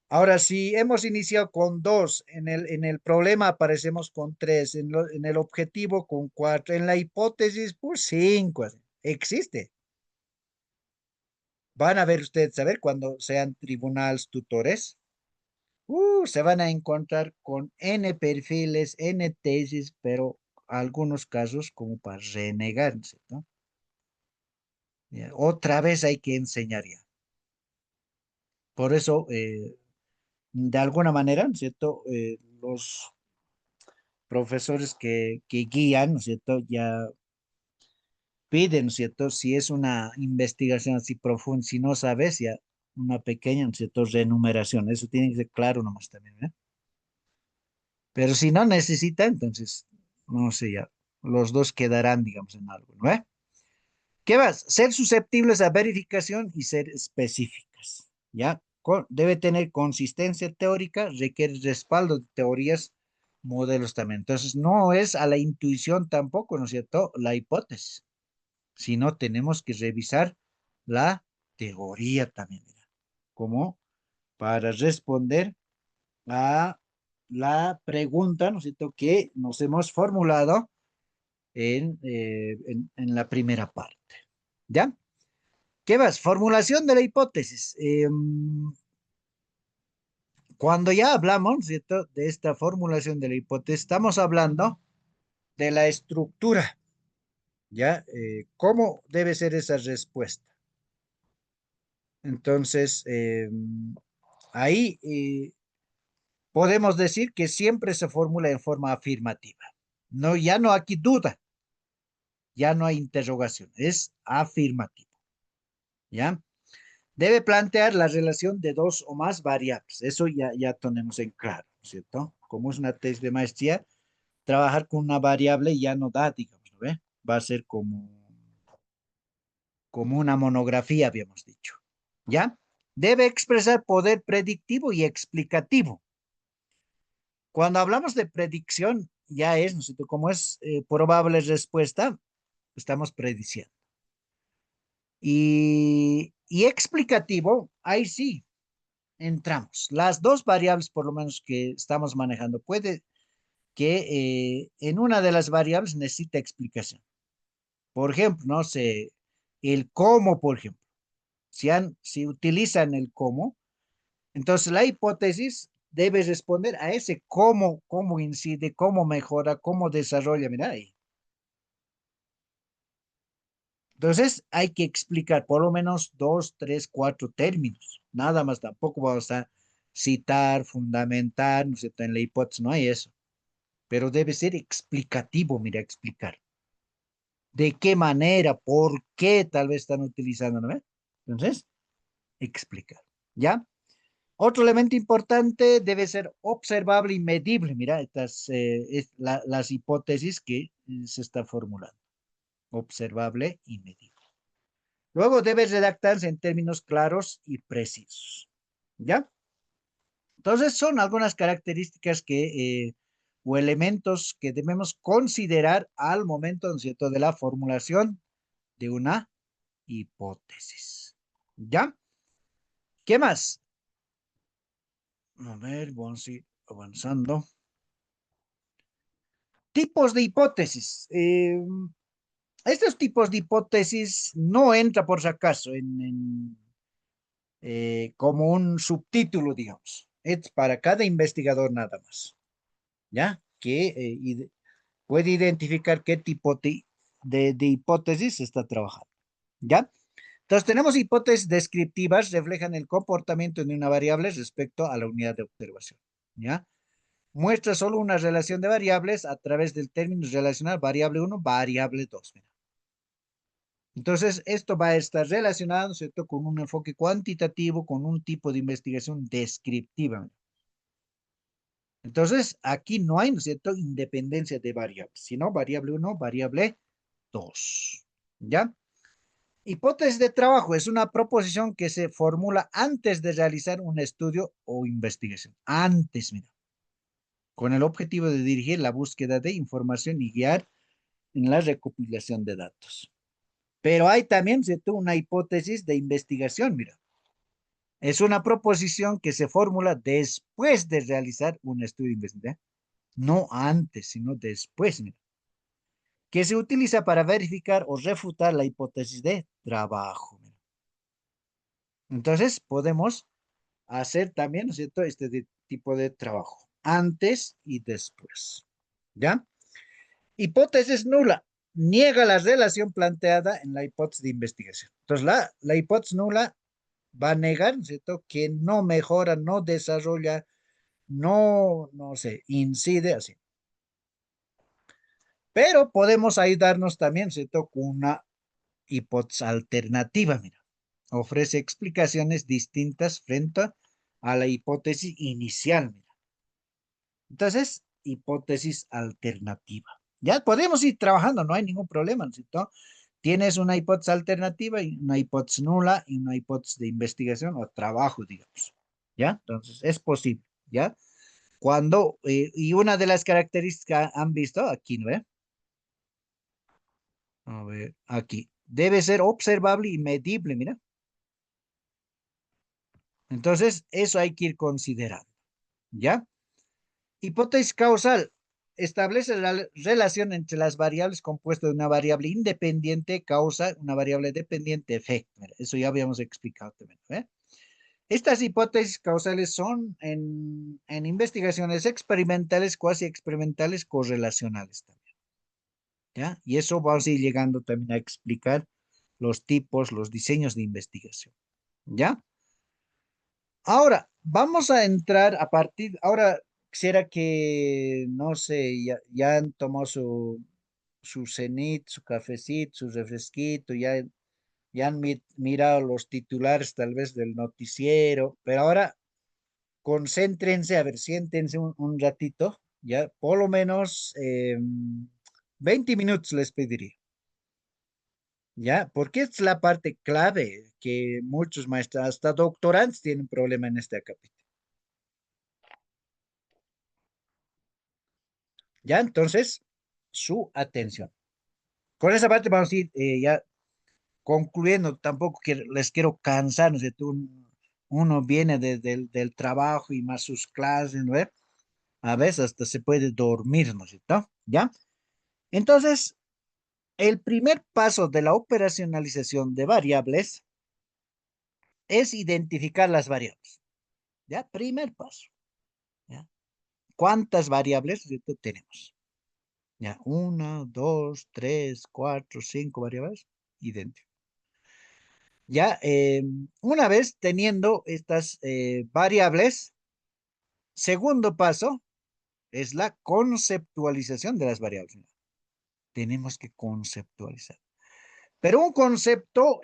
Ahora, si hemos iniciado con dos, en el problema aparecemos con tres, en el objetivo con cuatro, en la hipótesis, pues cinco. Existe. Van a ver ustedes, a ver, cuando sean tribunales tutores, se van a encontrar con N perfiles, N tesis, pero algunos casos como para renegarse, ¿no? Ya, otra vez hay que enseñar ya. Por eso, de alguna manera, ¿no es cierto? Los profesores que guían, ¿no es cierto? Ya piden, ¿no es cierto? Si es una investigación así profunda, si no sabes, ya una pequeña, ¿no es cierto? Renumeración, eso tiene que ser claro nomás también, ¿eh? Pero si no necesita, entonces, no sé, ya, los dos quedarán, digamos, en algo, ¿no? ¿Qué más? Ser susceptibles a verificación y ser específicas, ¿ya? Debe tener consistencia teórica, requiere respaldo de teorías, modelos también. Entonces, no es a la intuición tampoco, ¿no es cierto? La hipótesis, sino tenemos que revisar la teoría también, mira, como para responder a la pregunta, ¿no es cierto?, que nos hemos formulado en la primera parte. ¿Ya? ¿Qué más? Formulación de la hipótesis. Cuando ya hablamos, ¿cierto?, de esta formulación de la hipótesis, estamos hablando de la estructura, ¿ya? ¿Cómo debe ser esa respuesta? Entonces, ahí podemos decir que siempre se formula en forma afirmativa. No, ya no aquí duda, ya no hay interrogación, es afirmativo, ¿ya? Debe plantear la relación de dos o más variables. Eso ya tenemos en claro, ¿cierto? Como es una tesis de maestría, trabajar con una variable ya no da, digamos, ¿no ve? Va a ser como una monografía, habíamos dicho, ¿ya? Debe expresar poder predictivo y explicativo. Cuando hablamos de predicción, ya es, ¿no es cierto? Como es probable respuesta, estamos prediciendo. Y explicativo, ahí sí, entramos. Las dos variables, por lo menos que estamos manejando, puede que en una de las variables necesita explicación. Por ejemplo, no sé, el cómo, por ejemplo. Si utilizan el cómo, entonces la hipótesis debe responder a ese cómo incide, cómo mejora, cómo desarrolla. Mira ahí. Entonces hay que explicar por lo menos dos, tres, cuatro términos. Nada más, tampoco vamos a citar, fundamentar, ¿no es cierto? En la hipótesis no hay eso, pero debe ser explicativo, mira, explicar. ¿De qué manera? ¿Por qué tal vez están utilizando? ¿No? Entonces, explicar. ¿Ya? Otro elemento importante debe ser observable y medible. Mira, estas las hipótesis que se está formulando. Observable y medible. Luego debe redactarse en términos claros y precisos. ¿Ya? Entonces son algunas características o elementos que debemos considerar al momento, ¿no es cierto?, de la formulación de una hipótesis. ¿Ya? ¿Qué más? A ver, vamos a ir avanzando. Tipos de hipótesis. Estos tipos de hipótesis no entra por si acaso como un subtítulo, digamos. Es para cada investigador nada más. ¿Ya? Que puede identificar qué tipo de hipótesis se está trabajando. ¿Ya? Entonces tenemos hipótesis descriptivas, reflejan el comportamiento de una variable respecto a la unidad de observación. ¿Ya? Muestra solo una relación de variables a través del término relacional variable 1, variable 2. Mira. Entonces, esto va a estar relacionado, ¿cierto?, con un enfoque cuantitativo, con un tipo de investigación descriptiva. Mira. Entonces, aquí no hay, ¿no es cierto?, independencia de variables, sino variable 1, variable 2. ¿Ya? Hipótesis de trabajo es una proposición que se formula antes de realizar un estudio o investigación. Antes, mira. Con el objetivo de dirigir la búsqueda de información y guiar en la recopilación de datos. Pero hay también, ¿cierto?, una hipótesis de investigación, mira. Es una proposición que se formula después de realizar un estudio de investigación. No antes, sino después, mira. Que se utiliza para verificar o refutar la hipótesis de trabajo. Mira. Entonces, podemos hacer también, ¿no es cierto?, tipo de trabajo, antes y después. ¿Ya? Hipótesis nula. Niega la relación planteada en la hipótesis de investigación. Entonces, la hipótesis nula va a negar, ¿no es cierto?, que no mejora, no desarrolla, no sé, incide así. Pero podemos ayudarnos también, ¿cierto?, con una hipótesis alternativa, mira. Ofrece explicaciones distintas frente a la hipótesis inicial, mira. Entonces, hipótesis alternativa. Ya podemos ir trabajando, no hay ningún problema, ¿no es cierto? Tienes una hipótesis alternativa y una hipótesis nula y una hipótesis de investigación o trabajo, digamos. ¿Ya? Entonces, es posible, ¿ya? Y una de las características han visto aquí, ¿no? A ver, aquí. Debe ser observable y medible, mira. Entonces, eso hay que ir considerando, ¿ya? Hipótesis causal. Establece la relación entre las variables compuestas de una variable independiente, causa, una variable dependiente, efecto. Mira, eso ya habíamos explicado también. ¿Eh? Estas hipótesis causales son en investigaciones experimentales, cuasi experimentales, correlacionales también. ¿Ya? Y eso vamos a ir llegando también a explicar los tipos, los diseños de investigación. ¿Ya? Ahora, vamos a entrar ahora quisiera que, no sé, ya han tomado su cenit, su cafecito, su refresquito, ya han mirado los titulares tal vez del noticiero, pero ahora concéntrense, a ver, siéntense un ratito, ya por lo menos 20 minutos les pediría, ya, porque es la parte clave que muchos maestros, hasta doctorantes tienen problema en este capítulo. Ya, entonces, su atención. Con esa parte vamos a ir ya concluyendo. Tampoco les quiero cansar, ¿no es cierto? Uno viene del trabajo y más sus clases, ¿no? A veces hasta se puede dormir, ¿no es cierto? ¿Ya? Entonces, el primer paso de la operacionalización de variables es identificar las variables. ¿Ya? Primer paso. ¿Ya? ¿Cuántas variables, ¿cierto?, tenemos? Ya, 1, 2, 3, 4, 5 variables, idéntico. Ya, una vez teniendo estas variables, segundo paso es la conceptualización de las variables. Tenemos que conceptualizar. Pero un concepto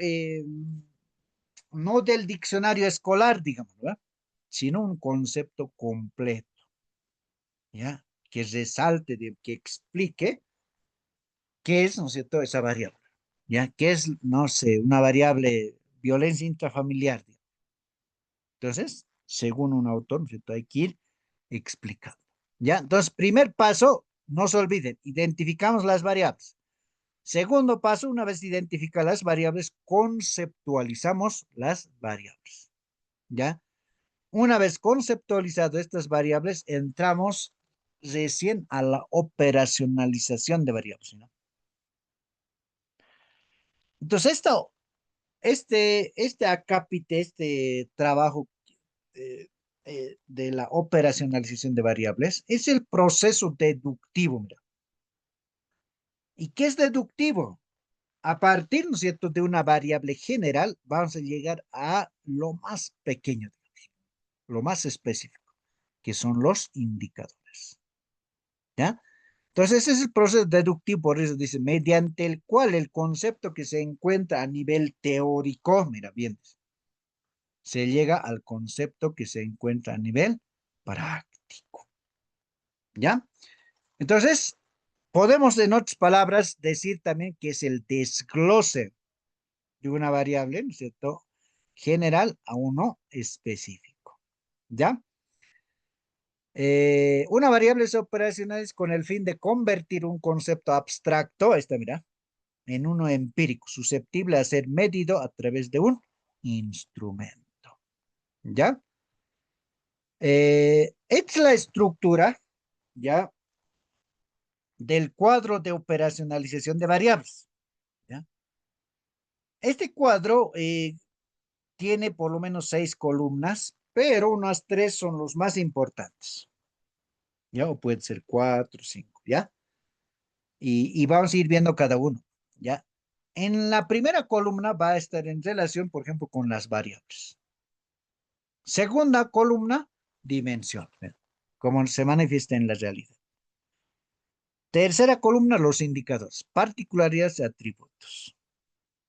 no del diccionario escolar, digamos, ¿verdad? Sino un concepto completo, ¿ya? Que resalte, que explique qué es, ¿no es cierto?, esa variable, ¿ya? ¿Qué es, no sé, una variable violencia intrafamiliar? Digamos. Entonces, según un autor, ¿no es cierto?, hay que ir explicando, ¿ya? Entonces, primer paso, no se olviden, identificamos las variables. Segundo paso, una vez identificadas las variables, conceptualizamos las variables, ¿ya? Una vez conceptualizado estas variables, entramos recién a la operacionalización de variables, ¿no? Entonces, este acápite, este trabajo eh, de la operacionalización de variables es el proceso deductivo, mira. ¿Y qué es deductivo? A partir, ¿no es cierto?, de una variable general, vamos a llegar a lo más pequeño, lo más específico, que son los indicadores, ¿ya? Entonces, ese es el proceso deductivo, por eso dice, mediante el cual el concepto que se encuentra a nivel teórico, mira bien, se llega al concepto que se encuentra a nivel práctico, ¿ya? Entonces, podemos en otras palabras decir también que es el desglose de una variable, ¿no es cierto?, general a uno específico, ¿ya? Una variable es operacional con el fin de convertir un concepto abstracto, ahí está, mira, en uno empírico, susceptible a ser medido a través de un instrumento, ¿ya? Esta es la estructura, ¿ya?, del cuadro de operacionalización de variables, ¿ya? Este cuadro tiene por lo menos 6 columnas, pero unas 3 son los más importantes, ¿ya? O puede ser 4, 5, ¿ya? Y vamos a ir viendo cada uno, ¿ya? En la primera columna va a estar en relación, por ejemplo, con las variables. Segunda columna, dimensión, ¿verdad?, como se manifiesta en la realidad. Tercera columna, los indicadores, particularidades y atributos,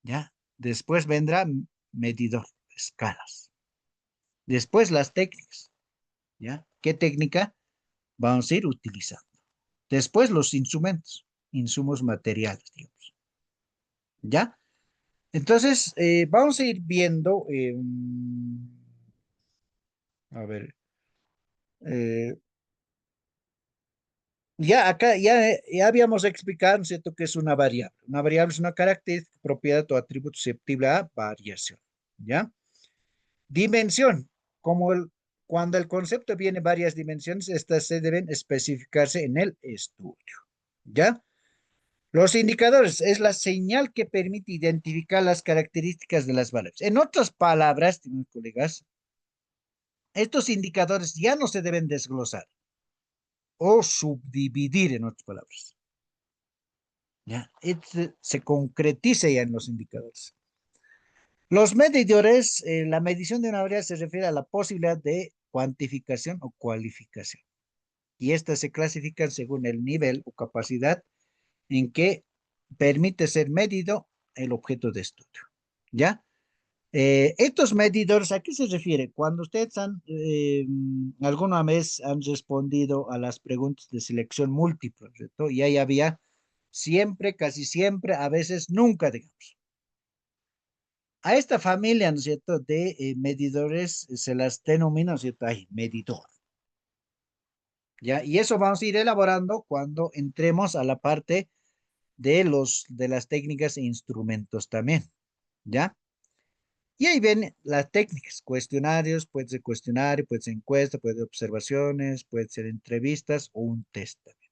¿ya? Después vendrá medidor, escalas. Después las técnicas, ¿ya? ¿Qué técnica vamos a ir utilizando? Después los instrumentos, insumos materiales, digamos, ¿ya? Entonces, vamos a ir viendo, a ver, eh, ya acá, ya habíamos explicado, ¿no es cierto?, que es una variable. Una variable es una característica, propiedad o atributo susceptible a variación, ¿ya? Dimensión, cuando el concepto viene en varias dimensiones, estas se deben especificarse en el estudio, ¿ya? Los indicadores es la señal que permite identificar las características de las variables. En otras palabras, estimados colegas, estos indicadores ya no se deben desglosar o subdividir, en otras palabras, ¿ya? Se concretiza ya en los indicadores. Los medidores, la medición de una variable se refiere a la posibilidad de cuantificación o cualificación. Y estas se clasifican según el nivel o capacidad en que permite ser medido el objeto de estudio, ¿ya? Estos medidores, ¿a qué se refiere? Cuando ustedes alguna vez han respondido a las preguntas de selección múltiple, ¿cierto? Y ahí había siempre, casi siempre, a veces nunca, digamos. A esta familia, ¿no es cierto?, de medidores se las denomina, ¿no es cierto?, ahí, medidor. ¿Ya? Y eso vamos a ir elaborando cuando entremos a la parte de las técnicas e instrumentos también, ¿ya? Y ahí ven las técnicas, cuestionarios, puede ser cuestionario, puede ser encuesta, puede ser observaciones, puede ser entrevistas o un test también.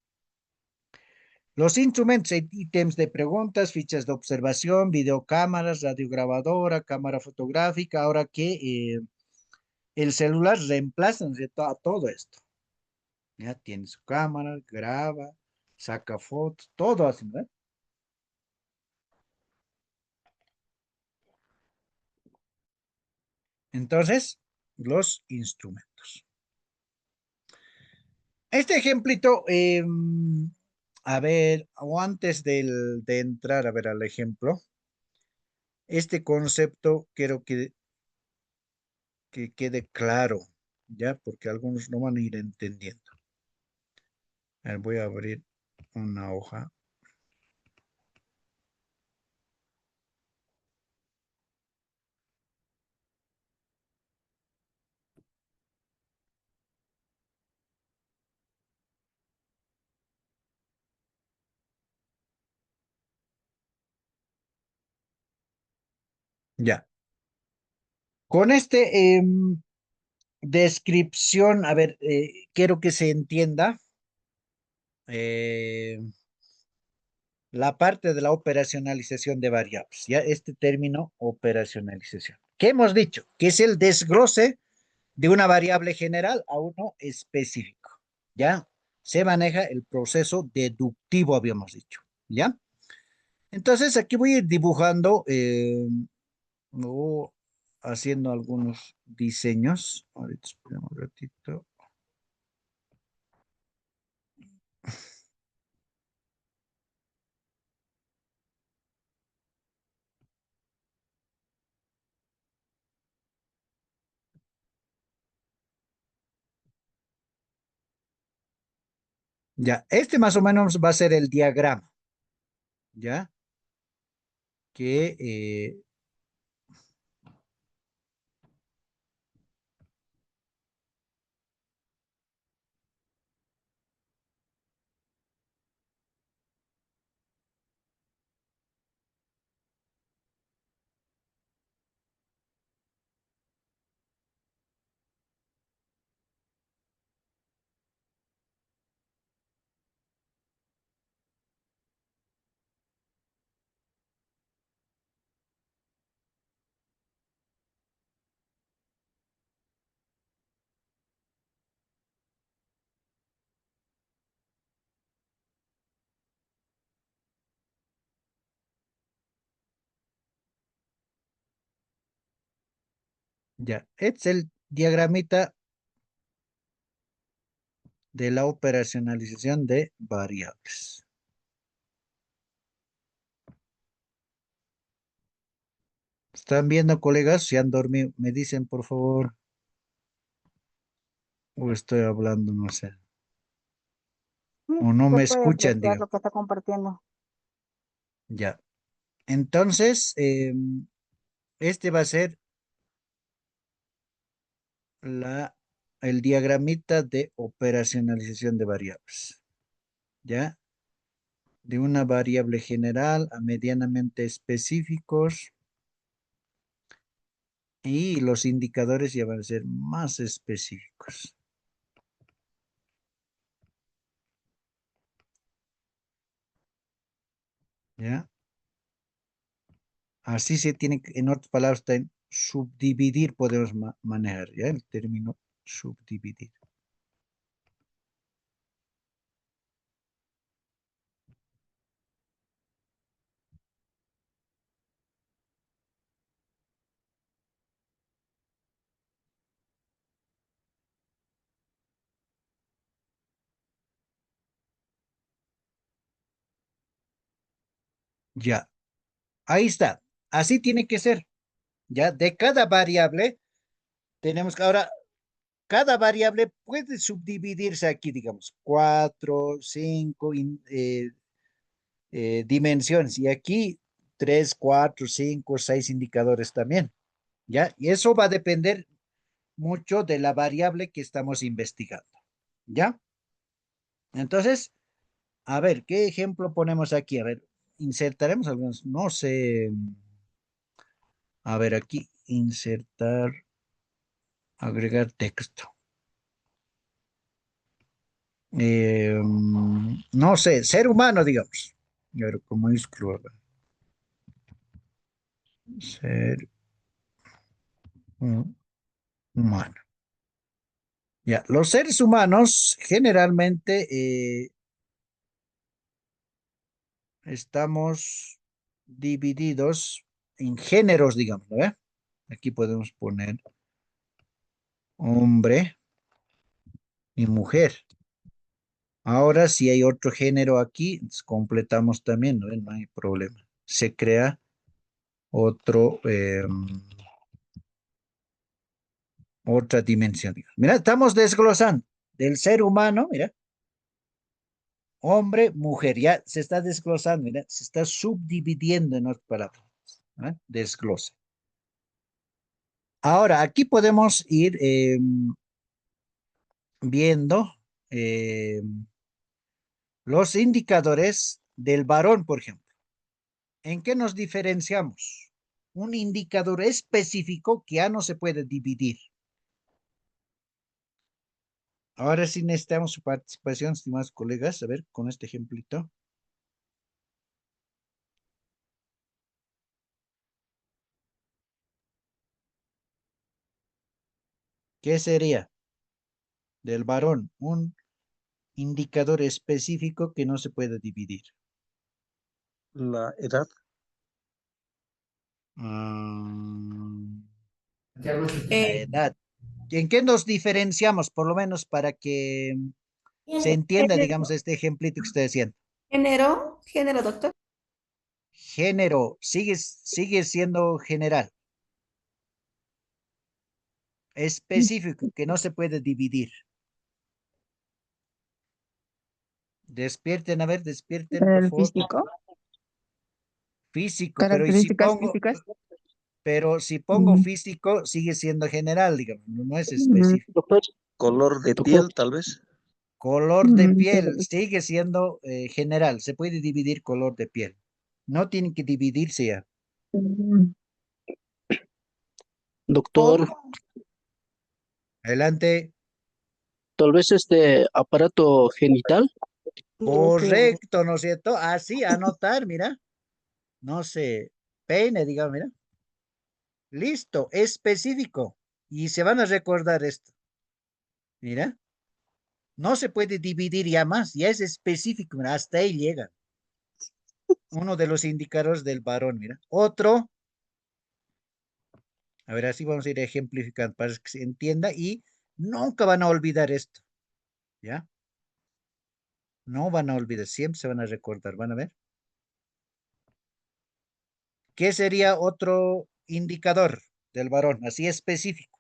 Los instrumentos, ítems de preguntas, fichas de observación, videocámaras, radiograbadora, cámara fotográfica, ahora que el celular reemplaza, ¿no es cierto?, a todo esto. Ya tiene su cámara, graba, saca fotos, todo así, ¿no? Entonces, los instrumentos. Este ejemplito, a ver, o antes de entrar a ver al ejemplo, este concepto quiero que que quede claro, ¿ya? Porque algunos no van a ir entendiendo. A ver, voy a abrir una hoja. Ya. Con este descripción, a ver, quiero que se entienda eh, la parte de la operacionalización de variables, ya este término operacionalización. ¿Qué hemos dicho? Que es el desglose de una variable general a uno específico, ¿ya? Se maneja el proceso deductivo, habíamos dicho, ¿ya? Entonces aquí voy a ir dibujando o haciendo algunos diseños. Ahorita esperemos un ratito. Ya, este más o menos va a ser el diagrama, ¿ya? Que ya, este es el diagramita de la operacionalización de variables. ¿Están viendo, colegas? Si han dormido, me dicen, por favor. O estoy hablando, no sé. Sí, O no se me puede escuchan, apreciar digo. lo que está compartiendo. Ya. Entonces, este va a ser el diagramita de operacionalización de variables. ¿Ya? De una variable general a medianamente específicos. Y los indicadores ya van a ser más específicos. ¿Ya? Así se tiene que, en otras palabras, subdividir podemos manejar, ¿ya? El término subdividir. Ya, ahí está. Así tiene que ser. Ya, de cada variable tenemos que ahora, cada variable puede subdividirse aquí, digamos, cuatro, cinco dimensiones. Y aquí tres, cuatro, cinco, seis indicadores también. ¿Ya? Y eso va a depender mucho de la variable que estamos investigando. ¿Ya? Entonces, a ver, ¿qué ejemplo ponemos aquí? A ver, insertaremos algunos, no sé. A ver, aquí, insertar, agregar texto. No sé, ser humano, digamos. A ver, ¿cómo excluir? Ser humano. Ya, los seres humanos generalmente estamos divididos en géneros, digamos, ¿no? Aquí podemos poner hombre y mujer. Ahora, si hay otro género aquí, completamos también, ¿no? No hay problema. Se crea otro, otra dimensión. Mira, estamos desglosando del ser humano, mira, hombre, mujer, ya se está desglosando, mira, se está subdividiendo en otras palabras. ¿Eh? Desglosa. Ahora, aquí podemos ir viendo los indicadores del varón, por ejemplo. ¿En qué nos diferenciamos? Un indicador específico que ya no se puede dividir. Ahora sí necesitamos su participación, estimados colegas. A ver, con este ejemplito. ¿Qué sería del varón? Un indicador específico que no se puede dividir. La edad. La Eh, edad. ¿En qué nos diferenciamos? Por lo menos para que se entienda, digamos, género, este ejemplito que estoy diciendo. género, doctor. Género, sigue siendo general. Específico, que no se puede dividir. Despierten, a ver, despierten, por El favor. físico, Físico, características físicas. pero si pongo Mm, físico, sigue siendo general, digamos, no es mm, específico. Doctor, Color de doctor, piel, tal vez. Color de pero piel sigue siendo general, se puede dividir color de piel. No tiene que dividirse ya. mm, doctor, Adelante. tal vez este aparato genital. Correcto, ¿no es cierto? Así, anotar, mira. No sé, peine, digamos, mira. Listo, específico. Y se van a recordar esto. Mira, no se puede dividir ya más, ya es específico, mira, hasta ahí llega. Uno de los indicadores del varón, mira. Otro, a ver, así vamos a ir ejemplificando para que se entienda y nunca van a olvidar esto, ¿ya? No van a olvidar, siempre se van a recordar, van a ver. ¿Qué sería otro indicador del varón, así específico?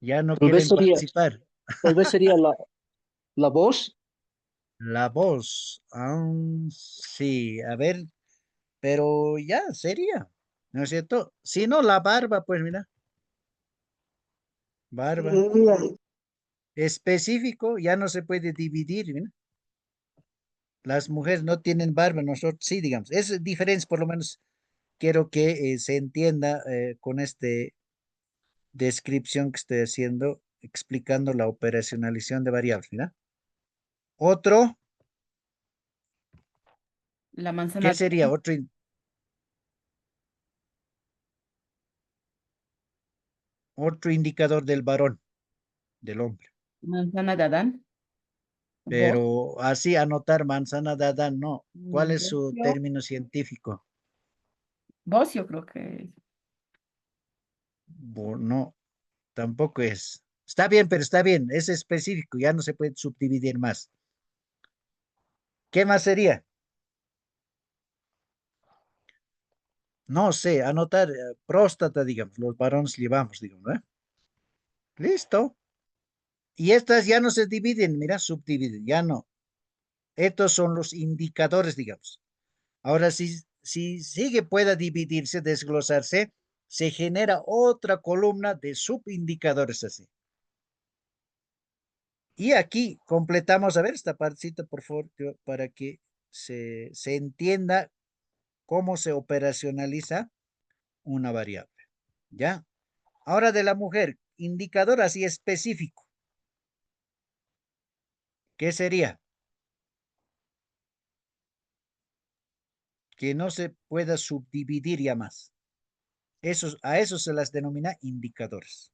Ya no Tal vez quieren sería, participar. tal vez sería la voz. La voz, sí, a ver, pero ya sería, ¿no es cierto? Si no, la barba, pues mira, barba. Específico, ya no se puede dividir, mira. Las mujeres no tienen barba, nosotros sí, digamos. Es diferencia, por lo menos quiero que se entienda con este descripción que estoy haciendo, explicando la operacionalización de variables, mira. Otro, La ¿qué manzana, sería? Otro indicador del varón, del hombre. manzana de Adán. Voz. Pero así anotar manzana de Adán, no. ¿Cuál es su Bocio. término científico? Bocio creo que es. No, tampoco es. Está bien, pero está bien, es específico, ya no se puede subdividir más. ¿Qué más sería? No sé, anotar próstata, digamos, los varones llevamos, digamos, ¿eh? Listo. Y estas ya no se dividen, mira, subdividen, ya no. Estos son los indicadores, digamos. Ahora, si sigue pueda dividirse, desglosarse, se genera otra columna de subindicadores así. Y aquí completamos, a ver, esta partecita, por favor, para que se entienda cómo se operacionaliza una variable. ¿Ya? Ahora de la mujer, indicador así específico. ¿Qué sería? Que no se pueda subdividir ya más. A eso se las denomina indicadores.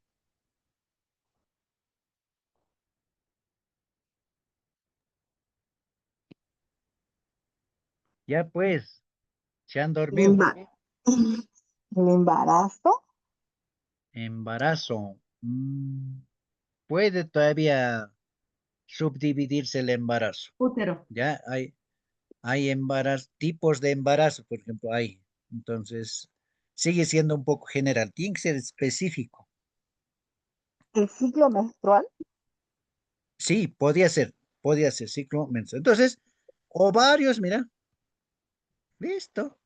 Ya pues, se han dormido. El embarazo, Embarazo. Puede todavía subdividirse el embarazo. Útero. Ya hay tipos de embarazo, por ejemplo, hay Entonces, sigue siendo un poco general. Tiene que ser específico. ¿El ciclo menstrual? Sí, podía ser ciclo menstrual. Entonces, ovarios, mira, listo.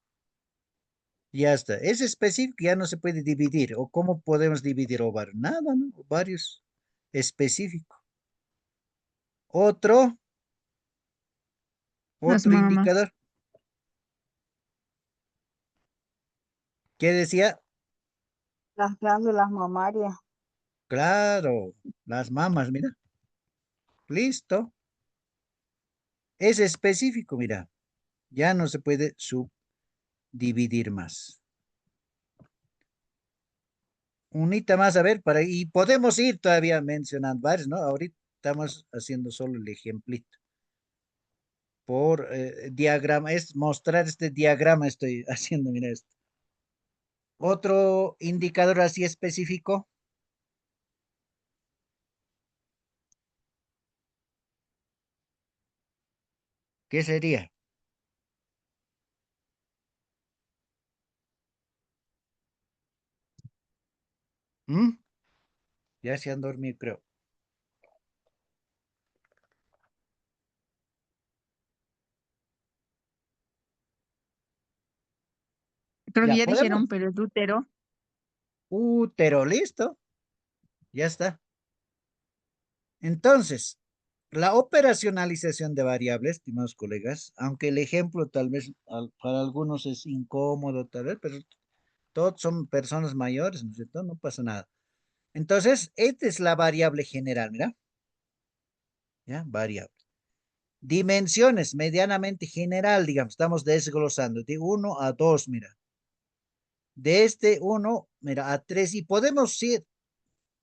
Ya está. Es específico, ya no se puede dividir. ¿O cómo podemos dividir ovarios? Nada, ¿no? Ovarios específico. Otro, Las otro mamas. indicador. ¿Qué decía? Las glándulas mamarias. Claro, las mamas, mira. Listo. Es específico, mira. Ya no se puede subdividir más. Unita más, a ver, y podemos ir todavía mencionando varios, ¿no? Ahorita estamos haciendo solo el ejemplito. Por diagrama, es mostrar este diagrama estoy haciendo, mira esto. Otro indicador así específico. ¿Qué sería? ¿Mm? Ya se han dormido, creo. Creo que Ya ya podemos. dijeron, pero el útero. Útero, listo. Ya está. Entonces, la operacionalización de variables, estimados colegas, aunque el ejemplo tal vez para algunos es incómodo, tal vez, pero todos son personas mayores, ¿no es cierto? No pasa nada. Entonces, esta es la variable general, mira. ¿Ya? Variable. Dimensiones, medianamente general, digamos, estamos desglosando de 1 a 2, mira. De este 1, mira, a 3, y podemos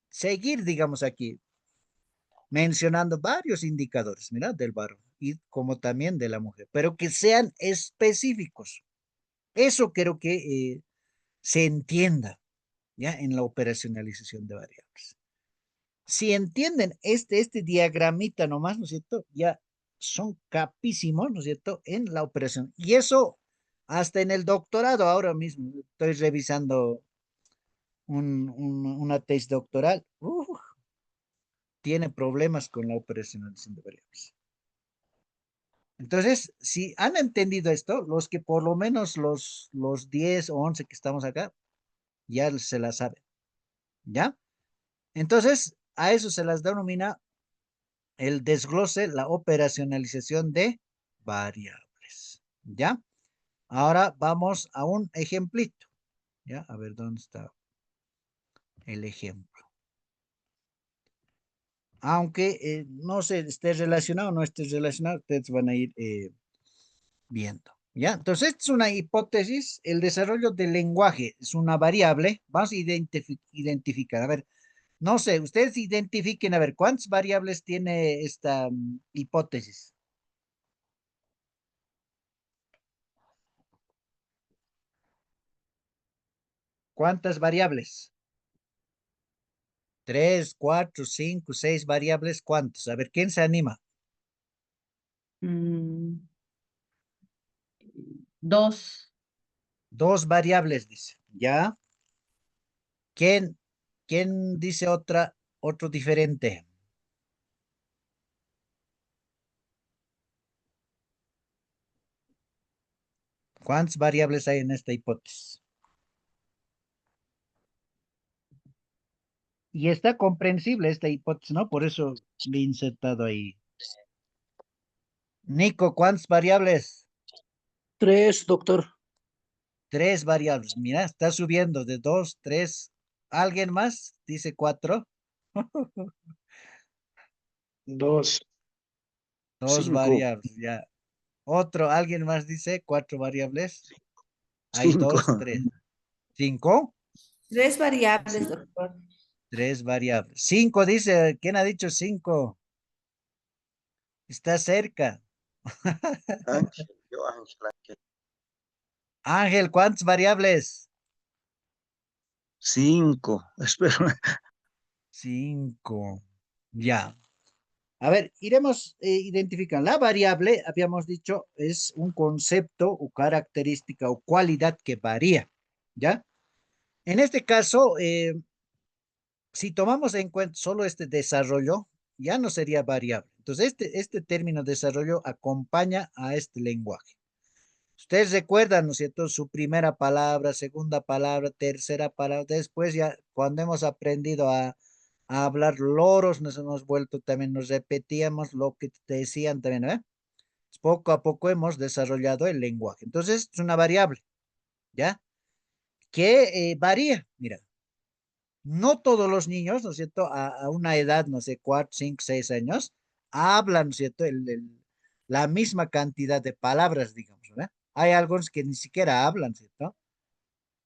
seguir, digamos, aquí, mencionando varios indicadores, mira, del varón y como también de la mujer, pero que sean específicos. Eso creo que se entienda, ¿ya? En la operacionalización de variables. Si entienden este diagramita nomás, ¿no es cierto? Ya son capísimos, ¿no es cierto? En la operación. Y eso hasta en el doctorado ahora mismo. Estoy revisando una tesis doctoral. Tiene problemas con la operacionalización de variables. Entonces, si han entendido esto, los que por lo menos los 10 o 11 que estamos acá, ya se la saben, ¿ya? Entonces, a eso se las denomina el desglose, la operacionalización de variables, ¿ya? Ahora vamos a un ejemplito, ¿ya? A ver, ¿dónde está el ejemplo? Aunque no se esté relacionado o no esté relacionado, ustedes van a ir viendo, ¿ya? Entonces, esta es una hipótesis, el desarrollo del lenguaje es una variable, vamos a identificar, a ver, no sé, ustedes identifiquen, a ver, ¿cuántas variables tiene esta hipótesis? ¿Cuántas variables? 3, 4, 5, 6 variables, ¿cuántos? A ver, ¿quién se anima? Mm, dos. 2 variables, dice, ¿ya? ¿Quién, quién dice otro diferente? ¿Cuántas variables hay en esta hipótesis? Y está comprensible esta hipótesis, ¿no? Por eso le he insertado ahí. Nico, ¿cuántas variables? 3, doctor. 3 variables. Mira, está subiendo de 2, 3. ¿Alguien más? Dice 4. 2, 2 5, variables, ya. ¿Alguien más dice 4 variables? Hay 5. 2, 3. 5. Tres Sí. variables, doctor. 3 variables. 5 dice, ¿quién ha dicho 5? Está cerca. Ángel, yo Ángel, Ángel. Ángel, ¿cuántas variables? 5. Espera. 5. Ya. A ver, iremos identificando. La variable, habíamos dicho, es un concepto o característica o cualidad que varía, ¿ya? En este caso, si tomamos en cuenta solo este desarrollo, ya no sería variable. Entonces, este término desarrollo acompaña a este lenguaje. Ustedes recuerdan, ¿no es cierto? Su primera palabra, segunda palabra, tercera palabra. Después ya, cuando hemos aprendido a hablar loros, nos hemos vuelto también, nos repetíamos lo que te decían también, ¿eh? Poco a poco hemos desarrollado el lenguaje. Entonces, es una variable, ¿ya? Que varía, mira. No todos los niños, ¿no es cierto? A una edad, no sé, 4, 5, 6 años, hablan, ¿no es cierto? La misma cantidad de palabras, digamos, ¿verdad? Hay algunos que ni siquiera hablan, ¿cierto?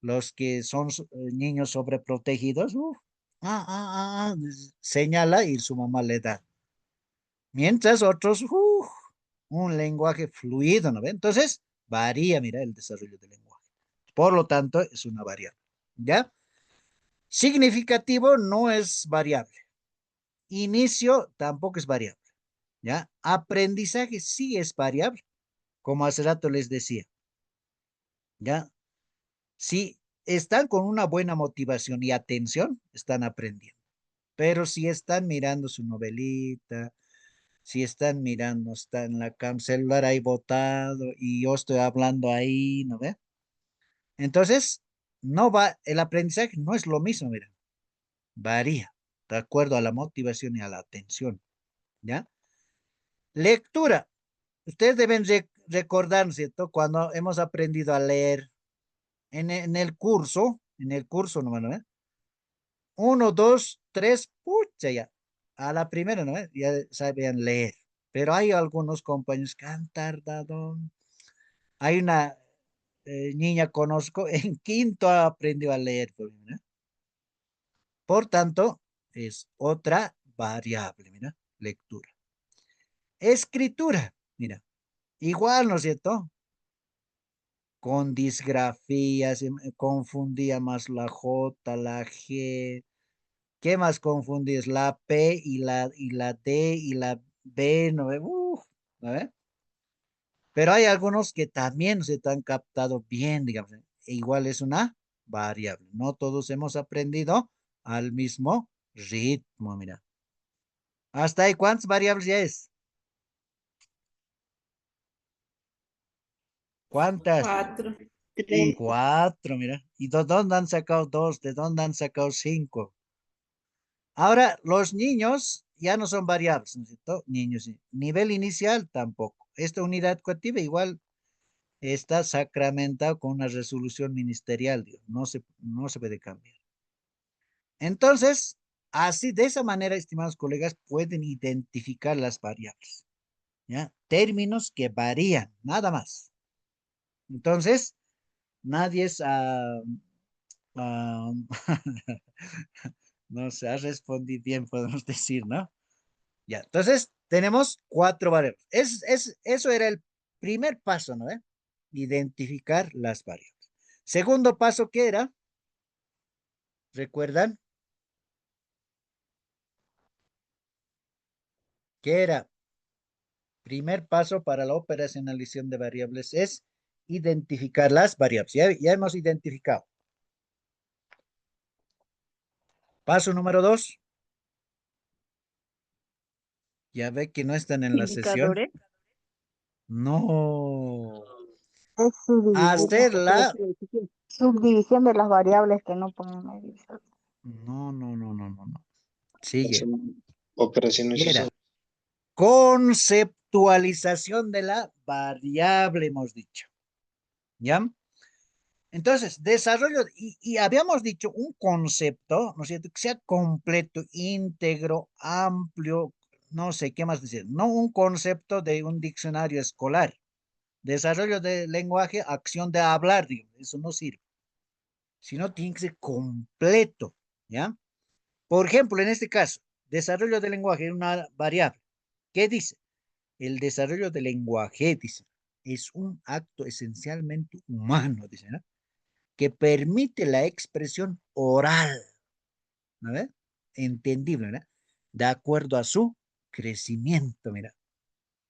Los que son niños sobreprotegidos, señala y su mamá le da. Mientras otros, un lenguaje fluido, ¿no ve? Entonces, varía, mira, el desarrollo del lenguaje. Por lo tanto, es una variable, ¿ya? Significativo no es variable. Inicio tampoco es variable, ¿ya? Aprendizaje sí es variable, como hace rato les decía, ¿ya? Si están con una buena motivación y atención, están aprendiendo. Pero si están mirando su novelita, si están mirando, está en la celular ahí botado y yo estoy hablando ahí, ¿no ve? Entonces, no va, el aprendizaje no es lo mismo, mira, varía de acuerdo a la motivación y a la atención, ¿ya? Lectura. Ustedes deben recordar, ¿cierto? Cuando hemos aprendido a leer en el curso, ¿no? ¿No? Uno, dos, tres, pucha, ya. A la primera, ¿no? Ya sabían leer. Pero hay algunos compañeros que han tardado. Hay una niña conozco, en quinto aprendió a leer, ¿no? Por tanto, es otra variable, mira, lectura. Escritura, mira, igual, ¿no es cierto? Con disgrafías, confundía más la J, la G. ¿Qué más confundís? La P y la D y la B, ¿no ve? ¿No ve? Pero hay algunos que también se han captado bien, digamos. Igual es una variable. No todos hemos aprendido al mismo ritmo, mira. ¿Hasta ahí cuántas variables ya es? ¿Cuántas? 4. Cuatro, mira. ¿Y de dónde han sacado dos? ¿De dónde han sacado cinco? Ahora, los niños ya no son variables, ¿no es cierto? Niños, sí. Nivel inicial tampoco. Esta unidad educativa igual está sacramentado con una resolución ministerial, Dios. No se puede cambiar. Entonces, así, de esa manera, estimados colegas, pueden identificar las variables, ¿ya? Términos que varían, nada más. Entonces, nadie es, ah, no se ha respondido bien, podemos decir, ¿no? Ya, entonces tenemos cuatro variables. Eso era el primer paso, ¿no? Identificar las variables. Segundo paso, ¿qué era? ¿Recuerdan? ¿Qué era? Primer paso para la operacionalización de variables es identificar las variables. Ya hemos identificado. Paso número 2. Ya ve que no están en la sesión. Indicadores. No. Es Hacerla. subdivisión de las variables que no pueden medir. No, no, no, no, no, no. Es Sigue. una operaciones ¿Qué era? sociales. Conceptualización de la variable, hemos dicho. ¿Ya? Entonces, desarrollo, y habíamos dicho un concepto, ¿no es cierto? Que sea completo, íntegro, amplio, no sé qué más decir. No un concepto de un diccionario escolar. Desarrollo de lenguaje, acción de hablar, digo, eso no sirve. Sino tiene que ser completo, ¿ya? Por ejemplo, en este caso, desarrollo del lenguaje es una variable. ¿Qué dice? El desarrollo del lenguaje, dice, es un acto esencialmente humano, dice, ¿no? Que permite la expresión oral, ¿no ve? Entendible, ¿no? De acuerdo a su crecimiento, mira.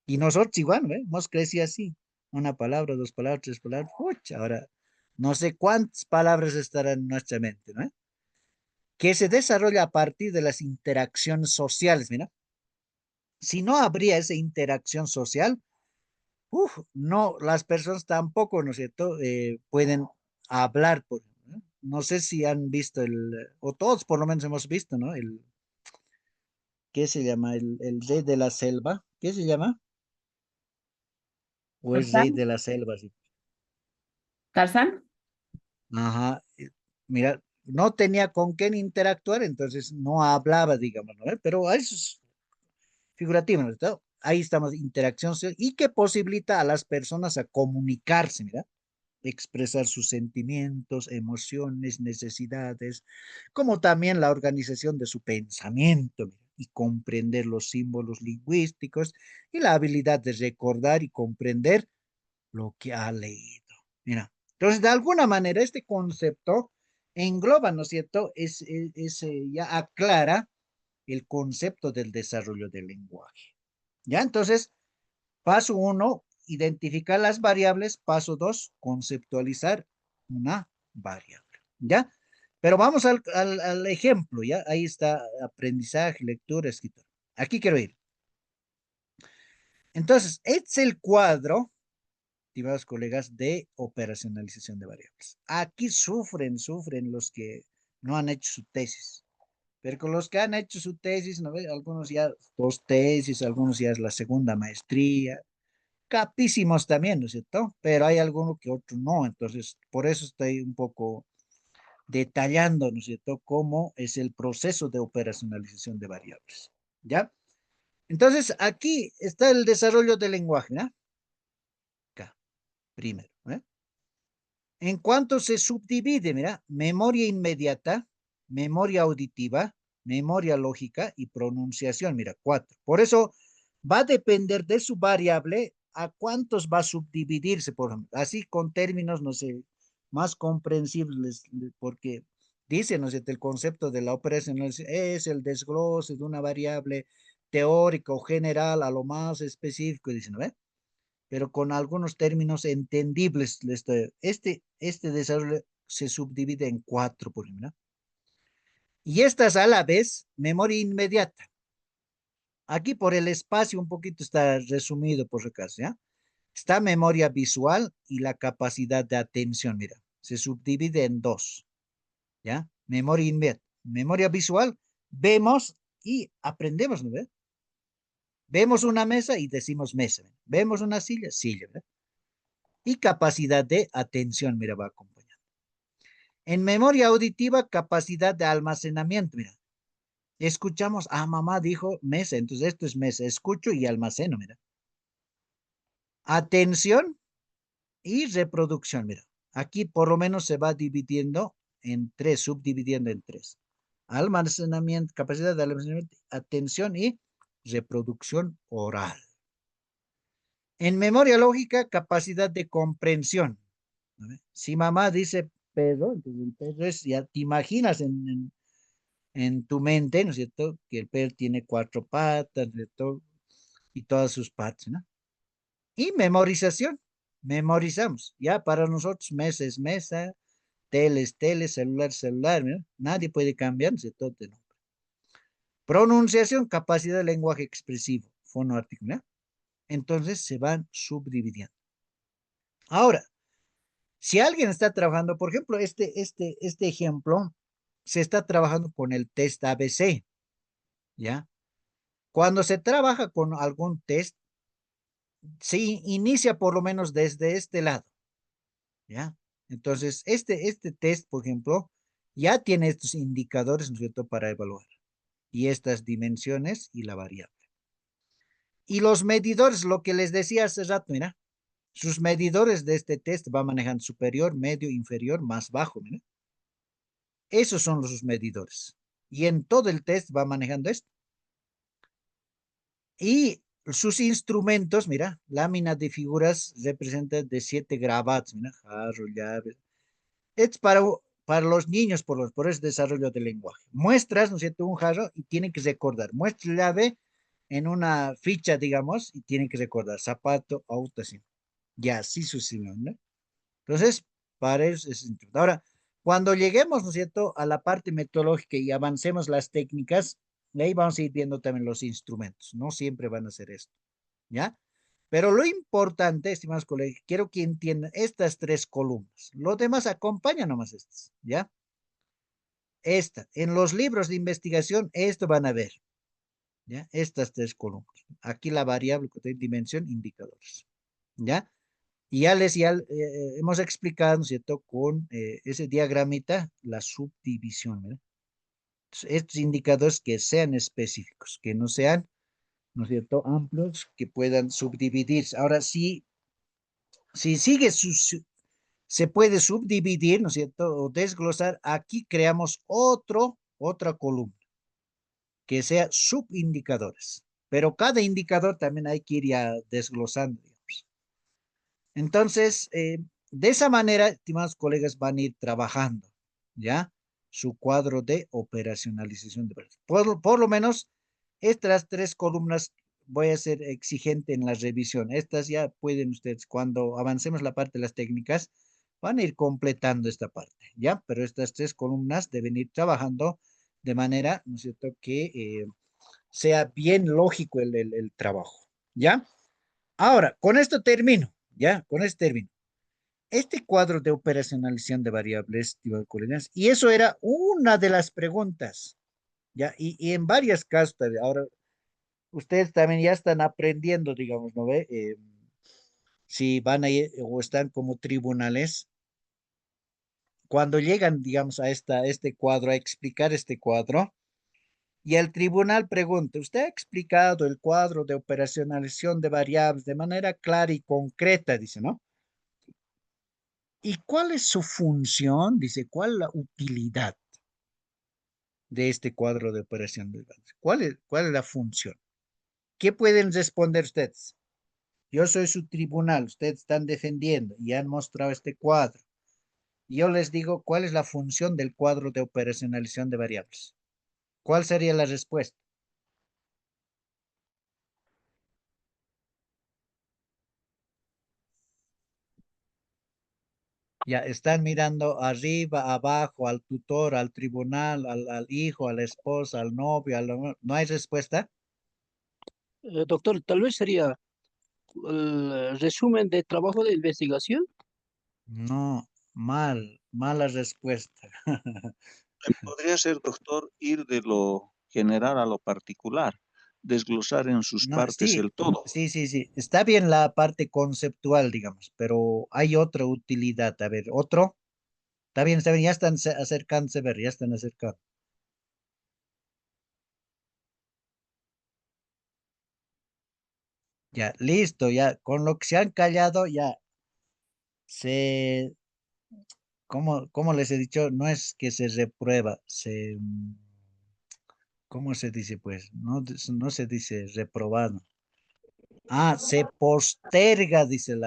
Y nosotros igual, ¿ve? Hemos crecido así. Una palabra, dos palabras, tres palabras. Pucha, ahora no sé cuántas palabras estarán en nuestra mente, ¿no? Que se desarrolla a partir de las interacciones sociales, mira. Si no habría esa interacción social, no, las personas tampoco, ¿no es cierto? Pueden hablar, ¿no? No sé si han visto o todos por lo menos hemos visto, ¿no? ¿Qué se llama? El rey de la selva, ¿qué se llama? O es rey ¿Tarzán? de la selva, sí. ¿Tarzán? Ajá, mira, no tenía con quién interactuar, entonces no hablaba, digamos, ¿no? Pero eso es figurativo, ¿no es cierto? Ahí estamos, interacción social, y que posibilita a las personas a comunicarse, mira, expresar sus sentimientos, emociones, necesidades, como también la organización de su pensamiento, mira, y comprender los símbolos lingüísticos y la habilidad de recordar y comprender lo que ha leído. Mira, entonces de alguna manera este concepto engloba, ¿no es cierto? Ya aclara el concepto del desarrollo del lenguaje. ¿Ya? Entonces, paso uno, identificar las variables. Paso dos, conceptualizar una variable. ¿Ya? Pero vamos al ejemplo, ¿ya? Ahí está aprendizaje, lectura, escritura. Aquí quiero ir. Entonces, este es el cuadro, estimados colegas, de operacionalización de variables. Aquí sufren los que no han hecho su tesis. Pero con los que han hecho su tesis, ¿no ve? Algunos ya dos tesis, algunos ya es la segunda maestría, capísimos también, ¿no es cierto? Pero hay algunos que otros no, entonces por eso estoy un poco detallando, ¿no es cierto?, cómo es el proceso de operacionalización de variables, ¿ya? Entonces aquí está el desarrollo del lenguaje, ¿no? Acá, primero, ¿eh? En cuanto se subdivide, mira, memoria inmediata, memoria auditiva, memoria lógica y pronunciación, mira, cuatro. Por eso va a depender de su variable a cuántos va a subdividirse, por ejemplo, así con términos, no sé, más comprensibles, porque dice, no sé, el concepto de la operacionalización es el desglose de una variable teórica o general a lo más específico, dice, ¿no ve? Pero con algunos términos entendibles. Este desarrollo se subdivide en cuatro, por ejemplo, ¿no? Y estas a la vez, memoria inmediata. Aquí por el espacio un poquito está resumido por si acaso, ¿ya? Está memoria visual y la capacidad de atención, mira, se subdivide en dos, ¿ya? Memoria inmediata. Memoria visual, vemos y aprendemos, ¿no ve? Vemos una mesa y decimos mesa. Vemos una silla, silla, ¿verdad? Y capacidad de atención, mira, va acompañando. En memoria auditiva, capacidad de almacenamiento, mira. Escuchamos, mamá dijo mesa, entonces esto es mesa, escucho y almaceno, mira. Atención y reproducción, mira. Aquí por lo menos se va dividiendo en tres, subdividiendo en tres. Almacenamiento, capacidad de almacenamiento, atención y reproducción oral. En memoria lógica, capacidad de comprensión. Si mamá dice perro, entonces el perro es, ya te imaginas en tu mente, ¿no es cierto? Que el perro tiene cuatro patas, ¿no es cierto? Y todas sus patas, ¿no? Y memorización, memorizamos. Ya para nosotros, mesa es mesa, tele es tele, celular es celular, ¿no? Nadie puede cambiar, ¿no es cierto? De nombre. Pronunciación, capacidad de lenguaje expresivo, fonoarticular. Entonces se van subdividiendo. Ahora, si alguien está trabajando, por ejemplo, este ejemplo, se está trabajando con el test ABC, ¿ya? Cuando se trabaja con algún test, se inicia por lo menos desde este lado, ¿ya? Entonces, este test, por ejemplo, ya tiene estos indicadores, ¿no es cierto?, para evaluar, y estas dimensiones y la variable. Y los medidores, lo que les decía hace rato, mira, sus medidores de este test va manejando superior, medio, inferior, más bajo, mira. Esos son sus medidores. Y en todo el test va manejando esto. Y sus instrumentos, mira, láminas de figuras representan de 7 grabados, mira, jarro, llave. Es para los niños, por ese desarrollo del lenguaje. Muestras, ¿no es cierto?, un jarro y tienen que recordar. Muestra llave en una ficha, digamos, y tienen que recordar zapato, auto, así. Y así sucesivamente, ¿no? Entonces, para eso es importante. Ahora, cuando lleguemos, ¿no es cierto?, a la parte metodológica y avancemos las técnicas, ahí vamos a ir viendo también los instrumentos. No siempre van a ser esto, ¿ya? Pero lo importante, estimados colegas, quiero que entiendan estas tres columnas. Los demás acompañan nomás estas, ¿ya? En los libros de investigación, esto van a ver, ¿ya? Estas tres columnas. Aquí la variable de dimensión, indicadores, ¿ya? Y hemos explicado, ¿no es cierto?, con ese diagramita, la subdivisión, ¿verdad? Entonces, estos indicadores que sean específicos, que no sean, ¿no es cierto?, amplios, que puedan subdividirse. Ahora, si sigue se puede subdividir, ¿no es cierto?, o desglosar, aquí creamos otra columna, que sea subindicadores. Pero cada indicador también hay que ir ya desglosando, digamos. Entonces, de esa manera, estimados colegas, van a ir trabajando, ¿ya? Su cuadro de operacionalización de variables. Por lo menos, estas tres columnas voy a ser exigente en la revisión. Estas ya pueden ustedes, cuando avancemos la parte de las técnicas, van a ir completando esta parte, ¿ya? Pero estas tres columnas deben ir trabajando de manera, ¿no es cierto?, que sea bien lógico el trabajo, ¿ya? Ahora, con esto termino, ¿ya? Con esto termino. Este cuadro de operacionalización de variables, y eso era una de las preguntas, ¿ya? Y en varios casos, ahora ustedes también ya están aprendiendo, digamos, ¿no ve? Si van a ir o están como tribunales, cuando llegan, digamos, a este cuadro, a explicar este cuadro, y el tribunal pregunta, ¿usted ha explicado el cuadro de operacionalización de variables de manera clara y concreta? Dice, ¿no? ¿Y cuál es su función? Dice, ¿cuál es la utilidad de este cuadro de operación de variables? ¿Cuál es la función? ¿Qué pueden responder ustedes? Yo soy su tribunal, ustedes están defendiendo y han mostrado este cuadro. Yo les digo, ¿cuál es la función del cuadro de operacionalización de variables? ¿Cuál sería la respuesta? Ya están mirando arriba, abajo, al tutor, al tribunal, al hijo, a la esposa, al novio, ¿no hay respuesta? Doctor, tal vez sería el resumen de trabajo de investigación. No, mala respuesta. Podría ser, doctor, ir de lo general a lo particular, desglosar en sus No, partes el todo. sí. Está bien la parte conceptual, digamos, pero hay otra utilidad. A ver, otro. Está bien, ya están acercándose, a ver, ya están acercando. Ya, listo, ya. Con lo que se han callado, ya se, ¿cómo les he dicho? No es que se reprueba, ¿cómo se dice pues? No, no se dice reprobado. Ah, se posterga, dice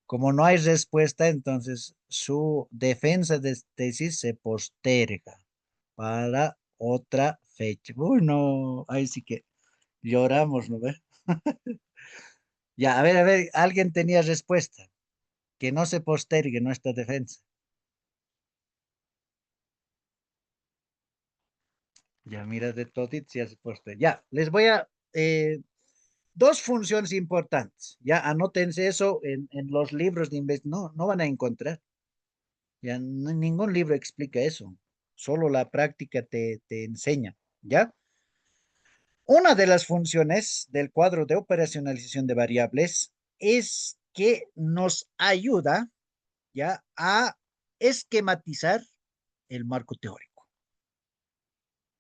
como no hay respuesta, entonces su defensa de tesis se posterga para otra fecha. Uy, no, ahí sí que lloramos, ¿no ve? Ya, a ver, alguien tenía respuesta. Que no se postergue nuestra defensa. Ya, mira, de todito ya se posterga. Ya, les voy a... dos funciones importantes. Ya, anótense eso en los libros de investigación. No van a encontrar. Ya, ningún libro explica eso. Solo la práctica te enseña. ¿Ya? Una de las funciones del cuadro de operacionalización de variables es que nos ayuda ya a esquematizar el marco teórico.